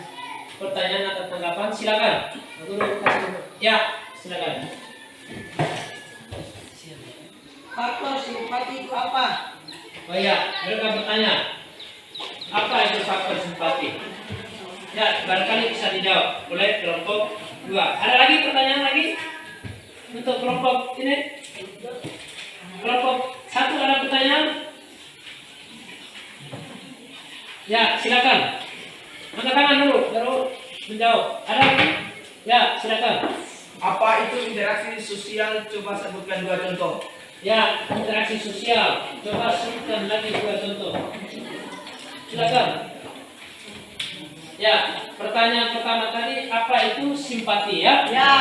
pertanyaan atau tanggapan. Silakan, Pak Guru kasih. Ya, silakan. Faktor simpati itu apa? Oh ya, mereka bertanya, apa itu faktor simpati? Ya, barangkali bisa dijawab oleh kelompok 2. Ada lagi pertanyaan lagi untuk kelompok ini? Kelompok 1 ada pertanyaan? Ya, silakan. Angkat tangan dulu, baru menjawab. Ada lagi? Ya, silakan. Apa itu interaksi sosial? Coba sebutkan 2 contoh. Ya, interaksi sosial. Coba sebutkan lagi 2 contoh. Silakan. Ya, pertanyaan pertama tadi, apa itu simpati, ya? Ya.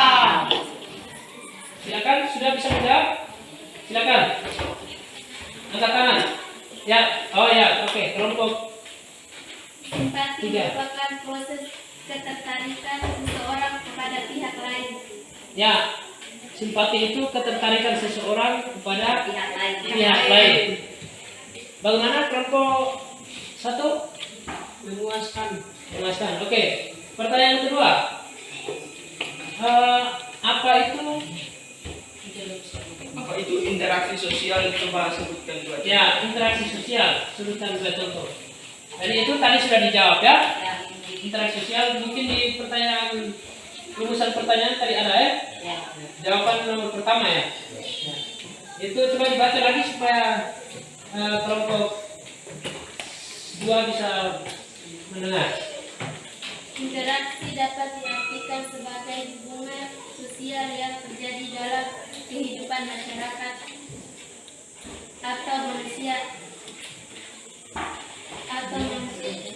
Silakan, sudah bisa menjawab? Silakan. Angkat tangan. Ya, oh ya, oke. Kelompok Simpati 3. merupakan proses ketertarikan seseorang kepada pihak lain. Ya, simpati itu ketertarikan seseorang kepada Pihak lain. pihak lain. Bagaimana kelompok 1? Memuaskan. Jelaskan. Oke. Pertanyaan kedua. Apa itu interaksi sosial? Coba sebutkan 2 contoh. Ya, interaksi sosial. Sebutkan 2 contoh. Jadi itu tadi sudah dijawab, ya. Interaksi sosial mungkin di pertanyaan rumusan pertanyaan tadi ada, ya. Jawaban nomor pertama, ya. Itu coba dibaca lagi supaya kelompok 2 bisa mendengar. Interaksi dapat diartikan sebagai hubungan sosial yang terjadi dalam kehidupan masyarakat atau manusia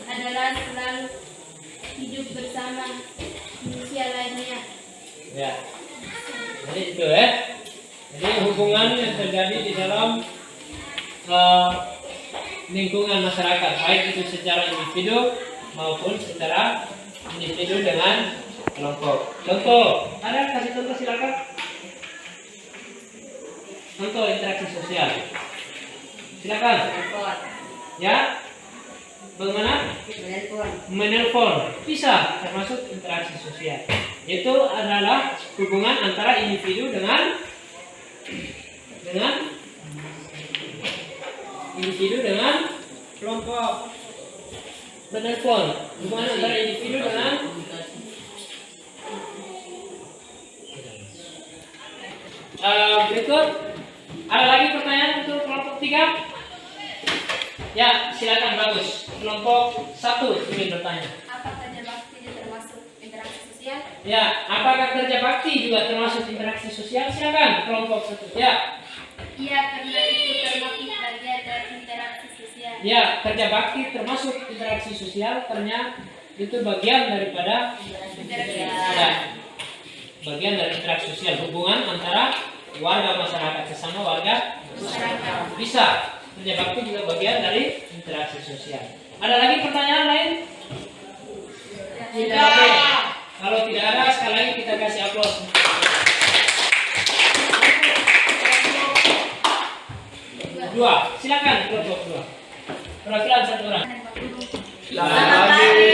adalah selalu hidup bersama manusia lainnya. Ya. Jadi itu, ya. Jadi hubungan yang terjadi di dalam lingkungan masyarakat, baik itu secara individu maupun secara individu dengan kelompok. Contoh, ada kasih contoh silakan. Contoh interaksi sosial. Silakan. Ya. Bagaimana? Menelpon. Bisa termasuk interaksi sosial. Itu adalah hubungan antara individu dengan Kelompok. benar pun. Hubungan antara individu dengan berikut. Ada lagi pertanyaan untuk kelompok 3? Ya, silakan, bagus. Kelompok 1 ingin bertanya. Apa kerja bakti termasuk interaksi sosial? Ya, apakah kerja bakti juga termasuk interaksi sosial? Silakan, kelompok 1. Ya. Iya, karena itu termasuk bagian dari interaksi sosial. Ya, kerja bakti termasuk interaksi sosial karena itu bagian daripada ya, bagian dari interaksi sosial, hubungan antara warga masyarakat sesama warga masyarakat. Bisa. Kerja bakti juga bagian dari interaksi sosial. Ada lagi pertanyaan lain? Tidak. Oke. Kalau tidak ada, sekali lagi kita kasih aplaus. Dua, silakan kelompok 2. Perwakilan 1 orang. Selamat pagi.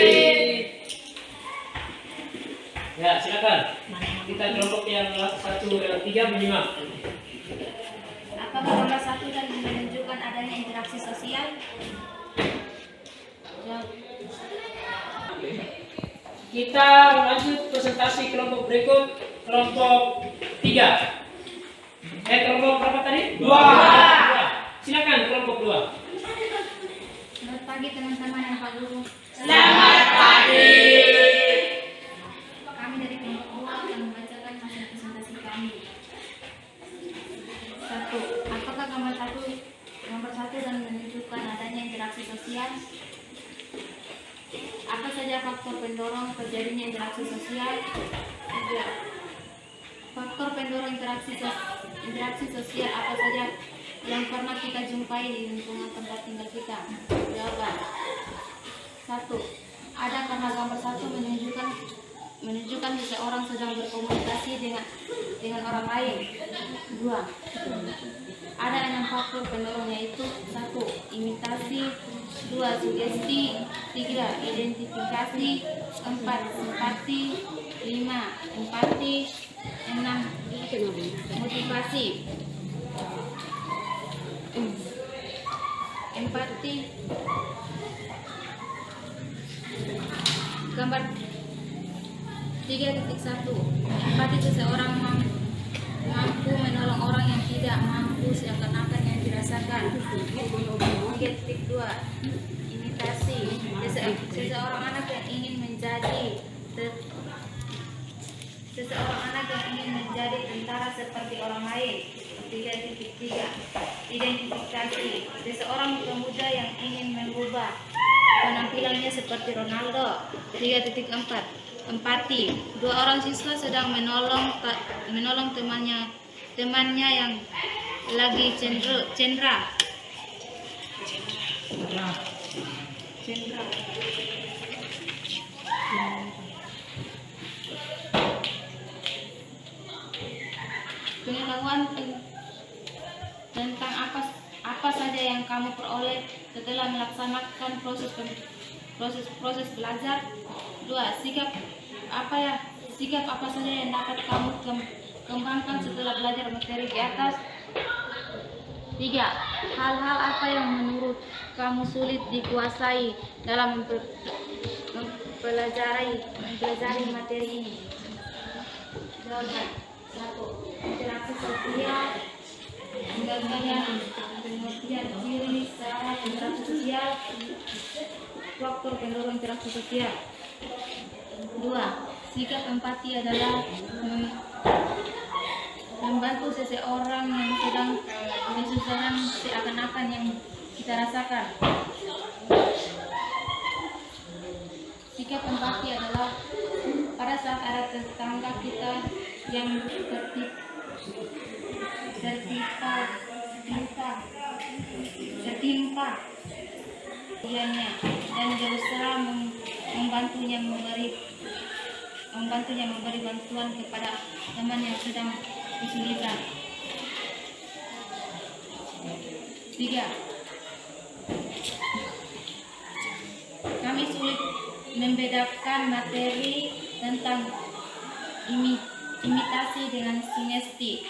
Ya, silakan. Kita kelompok yang 1 dan 3 menyimak. Apakah nomor 1 dan menunjukkan adanya interaksi sosial? Jawab. Kita lanjut presentasi kelompok berikut, kelompok 3. Kelompok berapa tadi? 2. Silakan kelompok 2. Selamat pagi teman-teman yang Pak Guru. Selamat pagi. Kami dari kelompok 2 akan membacakan hasil presentasi kami. 1. Apakah nomor 1 dan menunjukkan adanya interaksi sosial? Apa saja faktor pendorong terjadinya interaksi sosial? 3. Faktor pendorong interaksi sosial apa saja yang pernah kita jumpai di lingkungan tempat tinggal kita? Jawaban. 1. Ada karena gambar 1 menunjukkan seseorang sedang berkomunikasi dengan orang lain. 2. Ada 6 faktor pendorong, yaitu 1. Imitasi, 2. Sugesti, 3. Identifikasi, 4. Simpati, 5. Empati, 6. Motivasi. Empati. Gambar 3.1. Empati, seseorang mampu menolong orang yang tidak mampu seakan-akan yang dirasakan. 3.2. Imitasi, seseorang anak yang ingin menjadi tentara seperti orang lain. 3.3. Identifikasi, seseorang pemuda yang ingin mengubah penampilannya seperti Ronaldo. 3.4. Empati, 2 orang siswa sedang menolong temannya yang lagi cendera. Pengetahuan tentang apa saja yang kamu peroleh setelah melaksanakan proses belajar. 2. Sikap apa saja yang dapat kamu kembangkan setelah belajar materi di atas. 3. Hal-hal apa yang menurut kamu sulit dikuasai dalam mempelajari materi ini? Jawaban. 1. Interaksi sosial. Pengertian ciri syarat interaksi sosial. Faktor pendorong interaksi sosial. 2. Sikap empati adalah membantu seseorang yang sedang kesusahan seakan-akan yang kita rasakan. Sikap empati adalah pada saat ada tetangga kita yang tertimpa dianya dan berusaha membantunya memberi bantuan kepada teman yang sedang kesulitan. 3. Kami sulit membedakan materi tentang imitasi dengan sugesti.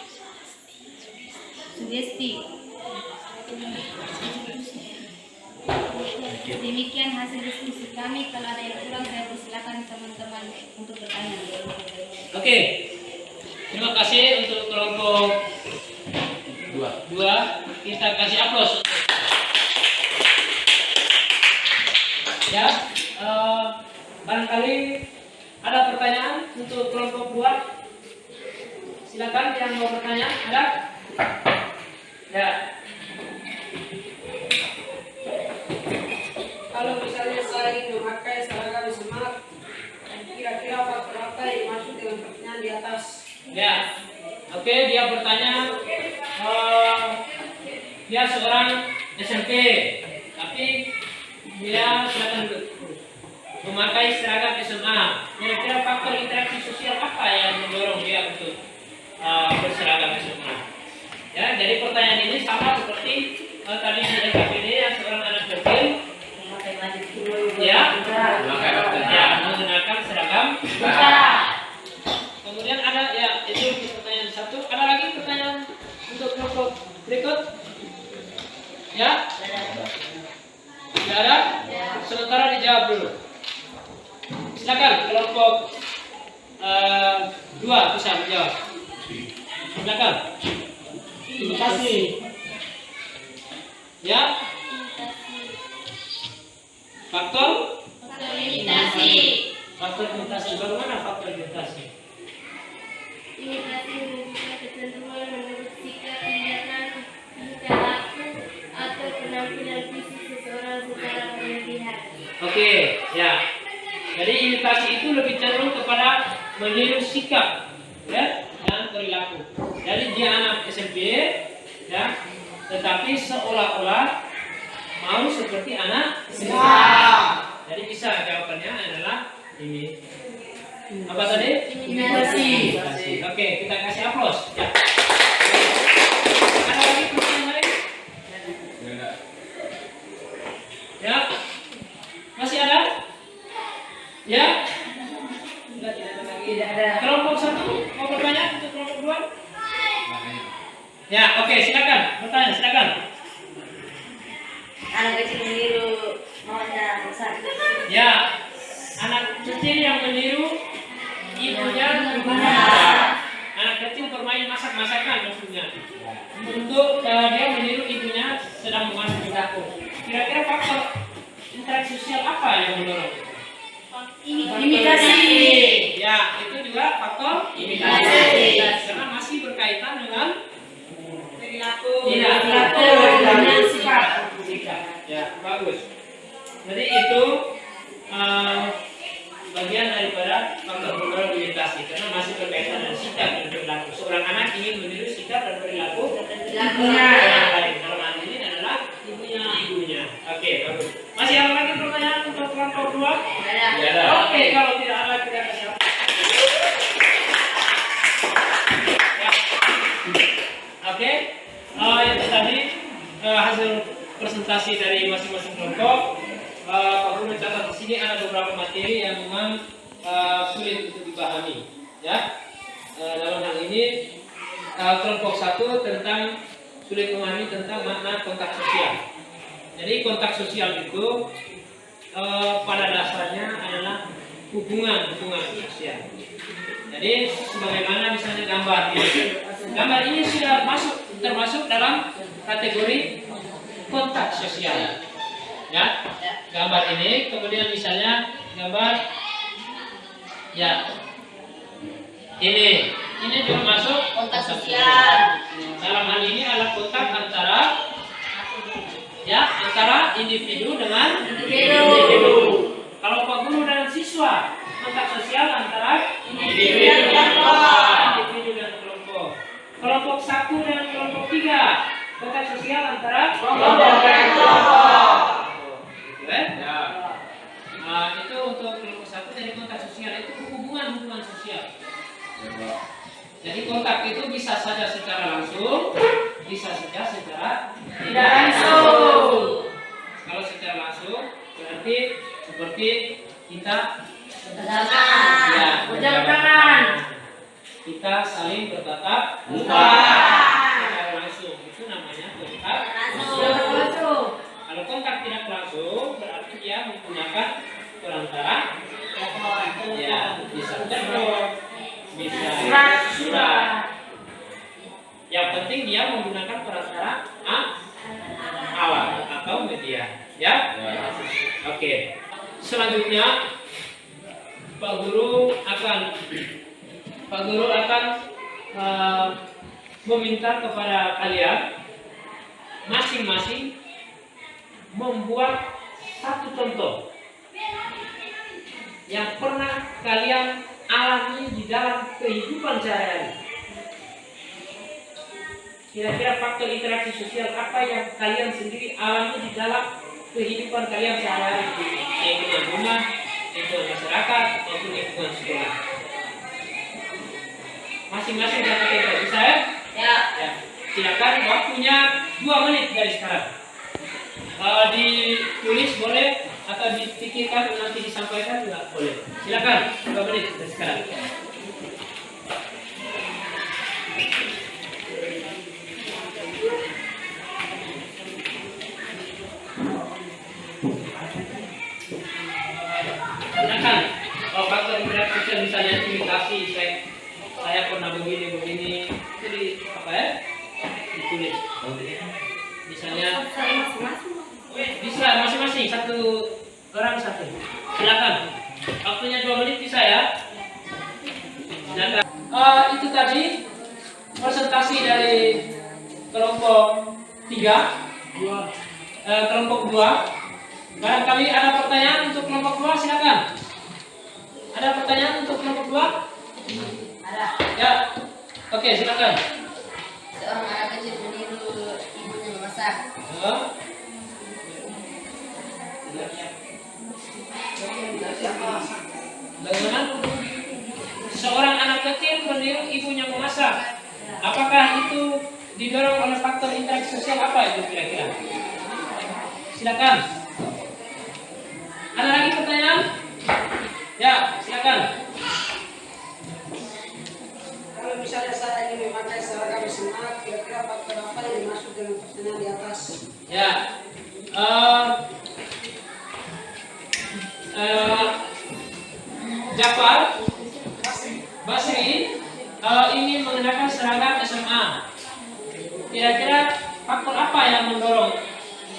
Demikian hasil diskusi kami. Kalau ada yang kurang saya persilakan teman-teman untuk bertanya. Oke. Terima kasih untuk kelompok dua. Kita kasih aplaus. Ya, barangkali ada pertanyaan untuk kelompok 2. Silakan yang mau bertanya. Ada? Ya. Kalau misalnya saya ingin memakai seragam semak, kira-kira faktor apa yang masuk dengan pertanyaan di atas? Ya. Oke, dia bertanya. Dia seorang SMP, tapi dia sedang memakai seragam SMA. Kira-kira faktor interaksi sosial apa yang mendorong dia untuk berseragam SMA? Ya, jadi pertanyaan ini sama seperti tadi di LKPD yang seorang anak kecil, ya, menggunakan seragam. Kemudian ada, ya, itu pertanyaan satu. Ada lagi pertanyaan untuk kelompok berikut? Ya? Tidak ada? Sementara dijawab dulu. Silakan kelompok 2 bisa menjawab. Silakan. Terima kasih. Ya? Faktor? Imitasi. Faktor imitasi. Bagaimana faktor imitasi? Imitasi menunjukkan kecenderungan menurut sikap, tindakan, tingkah laku, atau penampilan fisik seseorang secara berlebihan. Oke, ya. Jadi imitasi itu lebih cenderung kepada meniru sikap, ya, dan perilaku. Jadi dia anak SMP, ya, tetapi seolah-olah mau seperti anak SMA. Jadi bisa jawabannya adalah ini. Apa tadi? Imitasi. Oke, kita kasih aplaus. Ya. Ada lagi pertanyaan lain? Ya. Masih ada? Ya? Tidak ada. Kelompok 1 mau bertanya untuk kelompok 2? Ya, oke, silakan. Bertanya, silakan. Anak kecil meniru maunya besar. Ya. Anak kecil yang meniru ibunya berguna. Anak kecil bermain masak-masakan maksudnya. Untuk dia meniru ibunya sedang memasak di dapur. Kira-kira faktor interaksi sosial apa yang mendorong? Imitasi. Ya, itu juga faktor imitasi. Karena masih berkaitan dengan Perilaku. dengan sikap. Ya, bagus. Jadi itu bagian daripada faktor mendorong imitasi karena masih berkaitan dengan sikap dan perilaku. Seorang anak ingin meniru sikap dan perilaku Ibunya. orang lain. Dalam hal ini adalah ibunya. Oke, bagus. Masih ada lagi pertanyaan untuk kelompok 2? Ada. Oke, kalau tidak ada kita kasih. Ya. Oke, itu tadi hasil presentasi dari masing-masing kelompok. Pak Guru catat di sini ada beberapa materi yang memang sulit untuk dipahami. Ya, dalam hal ini kelompok 1 tentang sulit memahami tentang makna kontak sosial. Jadi kontak sosial itu pada dasarnya adalah hubungan sosial. Jadi sebagaimana misalnya gambar ini. Gambar ini sudah termasuk dalam kategori kontak sosial. Ya, gambar ini, kemudian misalnya gambar, ya, ini juga masuk Kontak sosial. Dalam hal ini adalah kontak antara individu dengan individu. Kalau Pak Guru dan siswa, kontak sosial antara individu dan kelompok. Kelompok 1 dan kelompok 3, kontak sosial antara kelompok dan kelompok. Ya. Itu untuk kelompok 1 dari kontak sosial itu hubungan sosial. Jadi kontak itu bisa saja secara langsung, bisa saja secara tidak langsung. Kalau secara langsung berarti seperti kita berjabat tangan. kita saling bertatap muka secara langsung. Itu namanya kontak langsung. Kalau kontak tidak langsung berarti dia menggunakan perantara, ya bisa telepon, bisa surat. Yang penting dia menggunakan perantara alat atau media, ya. Oke. Selanjutnya Pak Guru akan meminta kepada kalian masing-masing membuat satu contoh yang pernah kalian alami di dalam kehidupan sehari-hari. Kira-kira faktor interaksi sosial apa yang kalian sendiri alami di dalam kehidupan kalian sehari-hari di lingkungan rumah, lingkungan masyarakat, maupun lingkungan sekolah. Masing-masing satu contoh, bisa ya? Ya. Silakan, waktunya 2 menit dari sekarang. Ditulis boleh atau dipikirkan nanti disampaikan juga boleh. Silakan, 2 menit dari sekarang. Silakan. Faktor interaksi sosial misalnya imitasi, saya pernah begini itu apa ya? Ditulis. Misalnya bisa masing-masing satu orang satu. Silakan. Waktunya 2 menit bisa ya. Silakan. Itu tadi presentasi dari kelompok 3, kelompok 2. Barangkali ada pertanyaan untuk kelompok 2, silakan. Ada pertanyaan untuk kelompok 2? Ada. Ya. Oke, silakan. Seorang anak kecil meniru ibunya memasak. Bagaimana? Seorang anak kecil meniru ibunya memasak. Apakah itu didorong oleh faktor interaksi sosial apa itu kira-kira? Silakan. Ada lagi pertanyaan? Ya, silakan. Kalau misalnya saya ingin memakai seragam SMA, kira-kira faktor apa yang dimaksud dengan pertanyaan di atas? Ya, Jafar Basri ingin mengenakan seragam SMA. Kira-kira faktor apa yang mendorong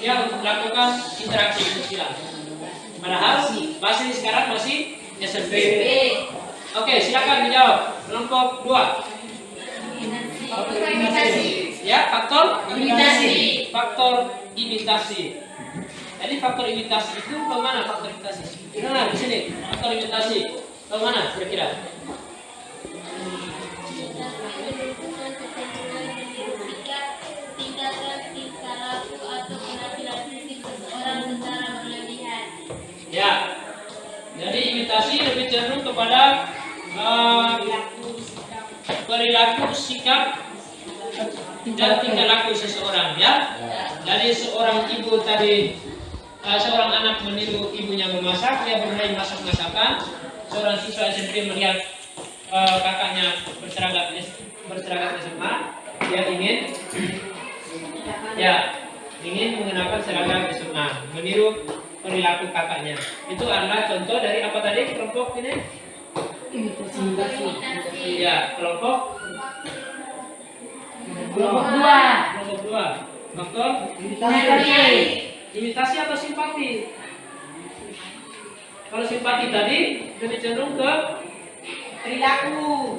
dia untuk melakukan interaksi sosial? Padahal Basri sekarang masih SMP. Oke, silakan dijawab. Kelompok 2. Faktor imitasi. Ya, faktor imitasi. Faktor imitasi. Jadi faktor imitasi itu bagaimana faktor imitasi? Nah, di sini faktor imitasi. Bagaimana kira-kira? Ya, jadi imitasi lebih cenderung kepada perilaku, sikap, dan tingkah laku seseorang, ya. Jadi seorang ibu tadi, seorang anak meniru ibunya memasak, dia bermain masak-masakan. Seorang siswa SMP melihat kakaknya berseragam SMA, dia ingin mengenakan seragam SMA, meniru perilaku kakaknya. Itu adalah contoh dari apa tadi kelompok ini? Ya, kelompok 2. Faktor imitasi atau simpati? Kalau simpati tadi lebih cenderung ke perilaku.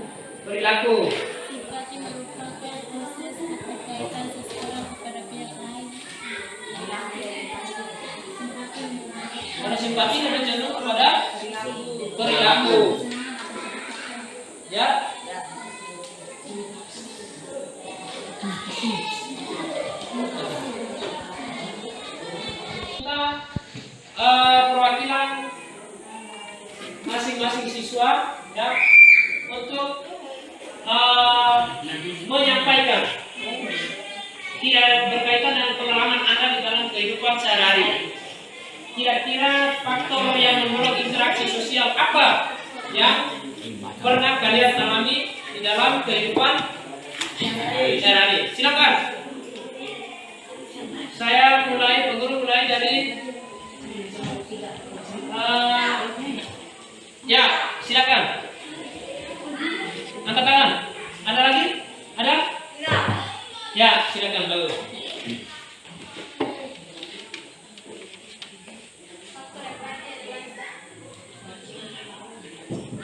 Simpati merupakan proses keterkaitan seseorang kepada pihak lain. Kalau simpati lebih cenderung kepada perilaku. Ya. Kita perwakilan masing-masing siswa ya untuk menyampaikan berkaitan dengan pengalaman Anda di dalam kehidupan sehari-hari. Kira-kira faktor yang mendorong interaksi sosial apa yang pernah kalian alami di dalam kehidupan sehari-hari. Silakan. Saya mulai, Pak Guru mulai dari ya, silakan. Angkat tangan. Ada lagi? Ada? Ya, silakan Pak Guru.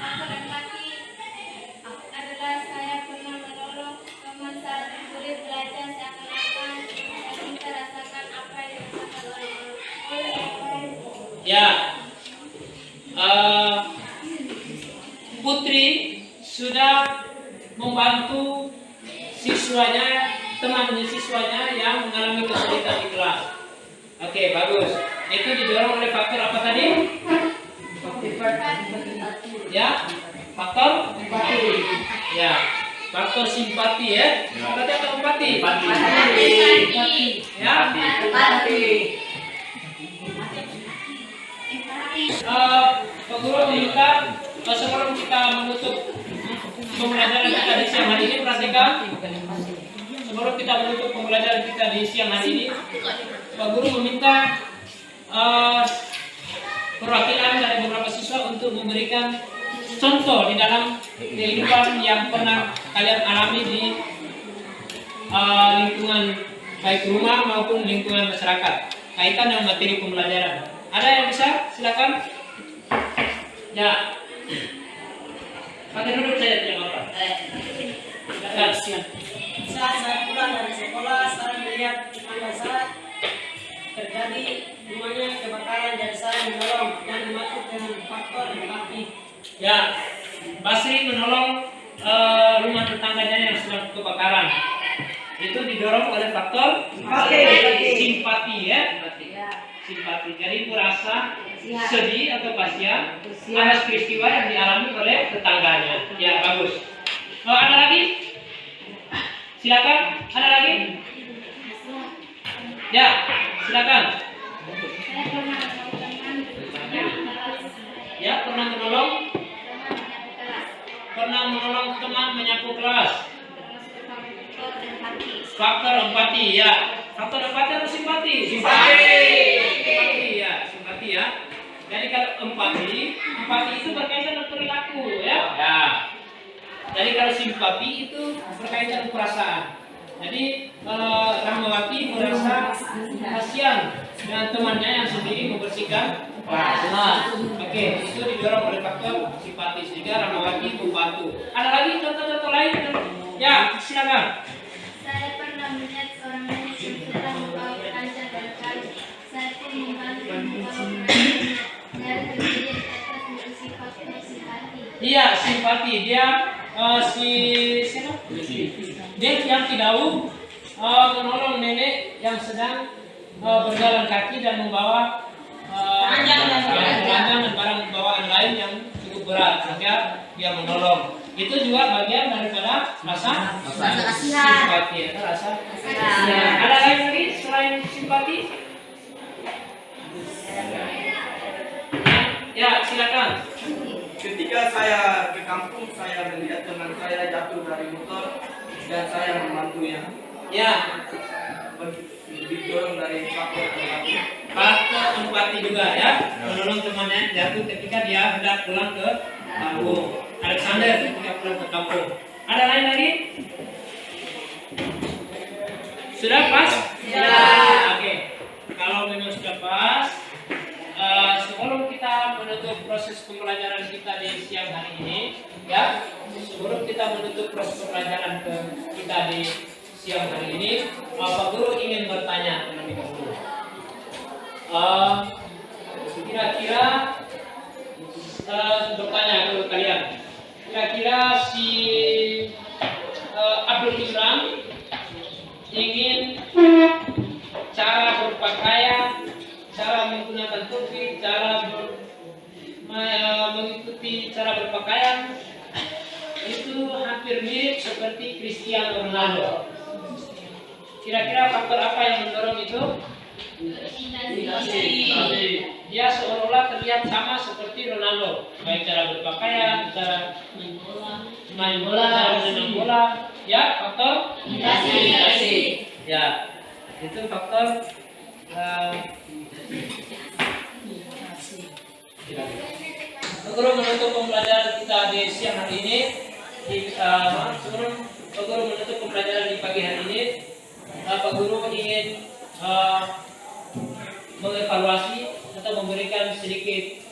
Faktor empati adalah saya pernah menolong teman saat sulit belajar seakan-akan saya bisa rasakan apa yang dirasakan oleh orang. Ya, Putri sudah membantu siswanya, temannya siswanya yang mengalami kesulitan di kelas. Oke, bagus. Itu didorong oleh faktor apa tadi? Ya, faktor empati. Ya, faktor simpati ya. Berarti apa empati? Ya, Pak Guru meminta sebelum kita menutup pembelajaran kita di siang hari ini, perhatikan. Sebelum kita menutup pembelajaran kita di siang hari ini, Pak Guru meminta perwakilan dari beberapa siswa untuk memberikan contoh di dalam kehidupan yang pernah kalian alami di lingkungan baik rumah maupun lingkungan masyarakat kaitan dengan materi pembelajaran. Ada yang bisa? Silakan. Ya. Pakai duduk saya tidak apa. Silakan. Saat saya pulang dari sekolah, saya melihat tetangga saya terjadi rumahnya kebakaran, dan saya menolong dan dimaksud dengan faktor empati. Ya, Basri menolong rumah tetangganya yang sedang kebakaran. Itu didorong oleh faktor simpati ya. Simpati. Jadi merasa sedih atau kasihan atas peristiwa yang dialami oleh tetangganya. Ya, bagus. Ada lagi? Silakan. Ada lagi? Ya, silakan. Saya pernah menolong teman Ya, pernah menolong menyapu kelas. Pernah menolong teman menyapu kelas. Termasuk faktor empati. Faktor empati ya. Faktor empati atau simpati? Simpati ya, simpati ya. Jadi kalau empati itu berkaitan dengan perilaku ya. Ya. Jadi kalau simpati itu berkaitan dengan perasaan. Jadi Rahmawati merasa kasihan dengan temannya yang sendiri membersihkan kelas. Oke, itu didorong oleh faktor simpati sehingga Rahmawati membantu. Ada lagi contoh-contoh lain? Ya, silakan. Saya pernah melihat seorang nenek yang sedang membawa keranjang dari kali. Saya pun membantu membawa keranjang dari kejadian atas mengisi faktor simpati. Iya, simpati. Dia siapa? Dia yang Tidau menolong nenek yang sedang berjalan kaki dan membawa keranjang dan barang bawaan lain yang cukup berat sehingga dia menolong. Itu juga bagian daripada rasa simpati atau rasa kasihan. Ada lain lagi selain simpati? Ya, silakan. Ketika saya ke kampung, saya melihat teman saya jatuh dari motor dan saya membantunya. Ya, Didorong dari faktor empati. faktor empati juga ya, menolong temannya jatuh ketika dia hendak pulang ke kampung. Alexander ketika pulang ke kampung. Ada lain lagi? Sudah pas? Ya. Oke. Kalau memang sudah pas, sebelum kita menutup proses pembelajaran kita di siang hari ini, ya, sebelum kita menutup proses pembelajaran kita di siang hari ini, Pak Guru ingin bertanya terlebih dahulu. Kira-kira bertanya ke kalian. Kira-kira si Abdul Islam ingin cara berpakaian, cara menggunakan topi, cara mengikuti cara berpakaian itu hampir mirip seperti Cristiano Ronaldo. Kira-kira faktor apa yang mendorong itu? Dia seolah-olah terlihat sama seperti Ronaldo, baik cara berpakaian, cara main bola, cara menendang bola. Ya, faktor imitasi. Ya, itu faktor Guru menutup pembelajaran kita di siang hari ini. Sebelum Pak Guru menutup pembelajaran di pagi hari ini, Pak Guru ingin mengevaluasi atau memberikan sedikit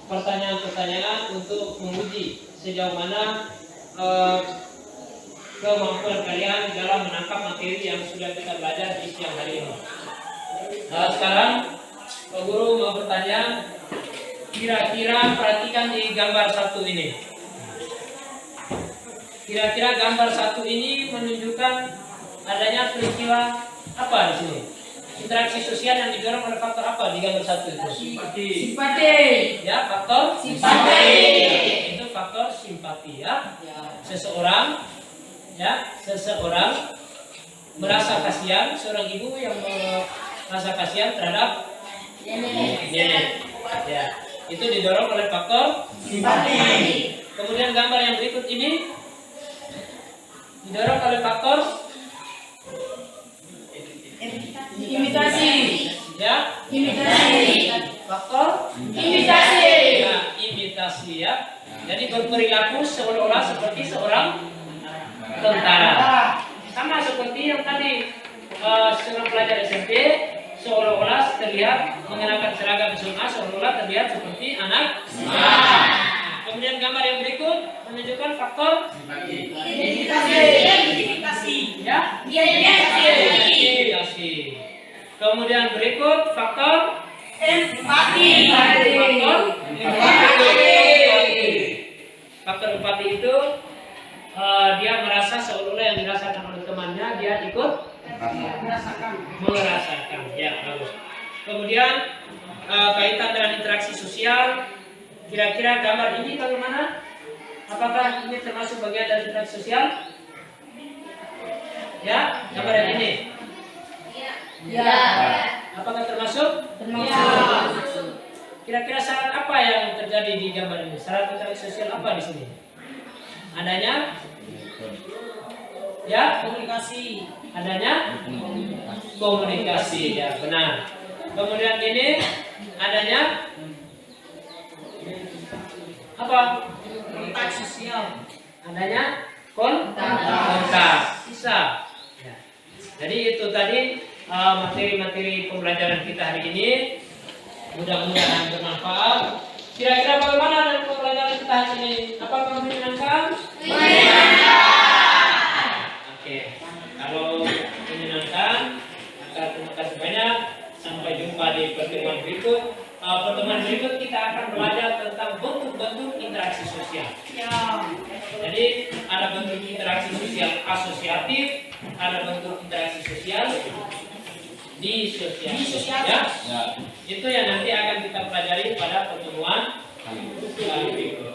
pertanyaan-pertanyaan untuk menguji sejauh mana kemampuan kalian dalam menangkap materi yang sudah kita belajar di siang hari ini. Sekarang Pak Guru mau bertanya, kira-kira perhatikan di gambar satu ini. Kira-kira gambar satu ini menunjukkan adanya peristiwa apa di sini? Interaksi sosial yang didorong oleh faktor apa di gambar satu itu? Simpati. Ya, faktor simpati. Itu faktor simpati ya. Seseorang merasa kasihan, seorang ibu yang merasa kasihan terhadap nenek. Ya, itu didorong oleh faktor simpati. Kemudian gambar yang berikut ini didorong oleh faktor Imitasi. ya, Imitasi. faktor Imitasi. Nah, imitasi ya. Jadi berperilaku seolah-olah seperti seorang tentara. Sama seperti yang tadi seorang pelajar SMP seolah-olah terlihat mengenakan seragam SMA, seolah-olah terlihat seperti anak SMA. Kemudian gambar yang berikut menunjukkan faktor Imitasi. ya. Imitasi. Kemudian berikut faktor Empati. Faktor empati itu dia merasa seolah-olah yang dirasakan oleh temannya dia ikut merasakan. Ya, bagus. Kemudian kaitan dengan interaksi sosial, kira-kira gambar ini bagaimana? Apakah ini termasuk bagian dari interaksi sosial? Ya, gambar yang ini. Ya. Apakah termasuk? Kira-kira syarat apa yang terjadi di gambar ini? Syarat interaksi sosial apa di sini? Adanya? Ya, Komunikasi. adanya? Komunikasi, ya benar. Kemudian ini adanya? Apa? Kontak sosial. Adanya? Kontak. Bisa. Ya. Jadi itu tadi materi-materi pembelajaran kita hari ini. Mudah-mudahan bermanfaat. Kira-kira bagaimana dengan pembelajaran kita hari ini? Apakah menyenangkan? Oke. Kalau menyenangkan, maka terima kasih banyak. Sampai jumpa di pertemuan berikut. Pertemuan berikut kita akan belajar tentang bentuk-bentuk interaksi sosial. Jadi ada bentuk interaksi sosial asosiatif, ada bentuk interaksi sosial disosial. Ya. Itu yang nanti akan kita pelajari pada pertemuan berikut.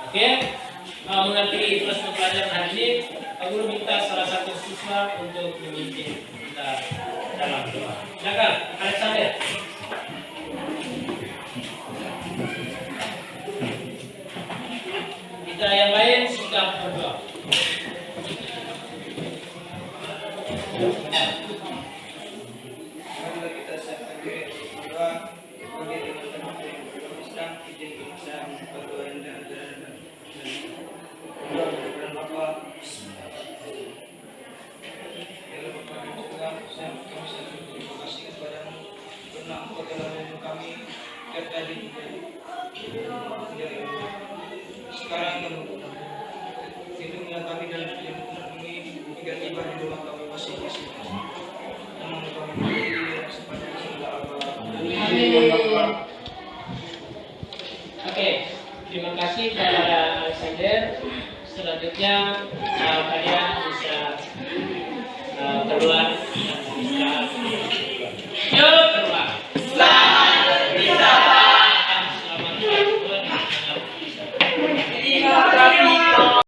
Oke. Mengakhiri terus pembelajaran hari ini, Pak Guru minta salah satu siswa untuk memimpin kita dalam doa. Silakan, Alexander. Kita yang lain sudah berdoa. Marilah kita siapkan diri untuk berdoa. Bagi teman-teman yang berdoa Islam, izin saya berdoa dan berdoa kepada Bapa. Ya Allah Bapa dan Tuhan, kami terima kasih kepadamu karena Engkau telah menolong kami dari sekarang kamu lindungilah kami dalam perjalanan ini hingga tiba di rumah kami masing-masing. Namun kami berdiri sepanjang segala abad. Oke, terima kasih kepada Alexander. Selanjutnya kalian bisa keluar.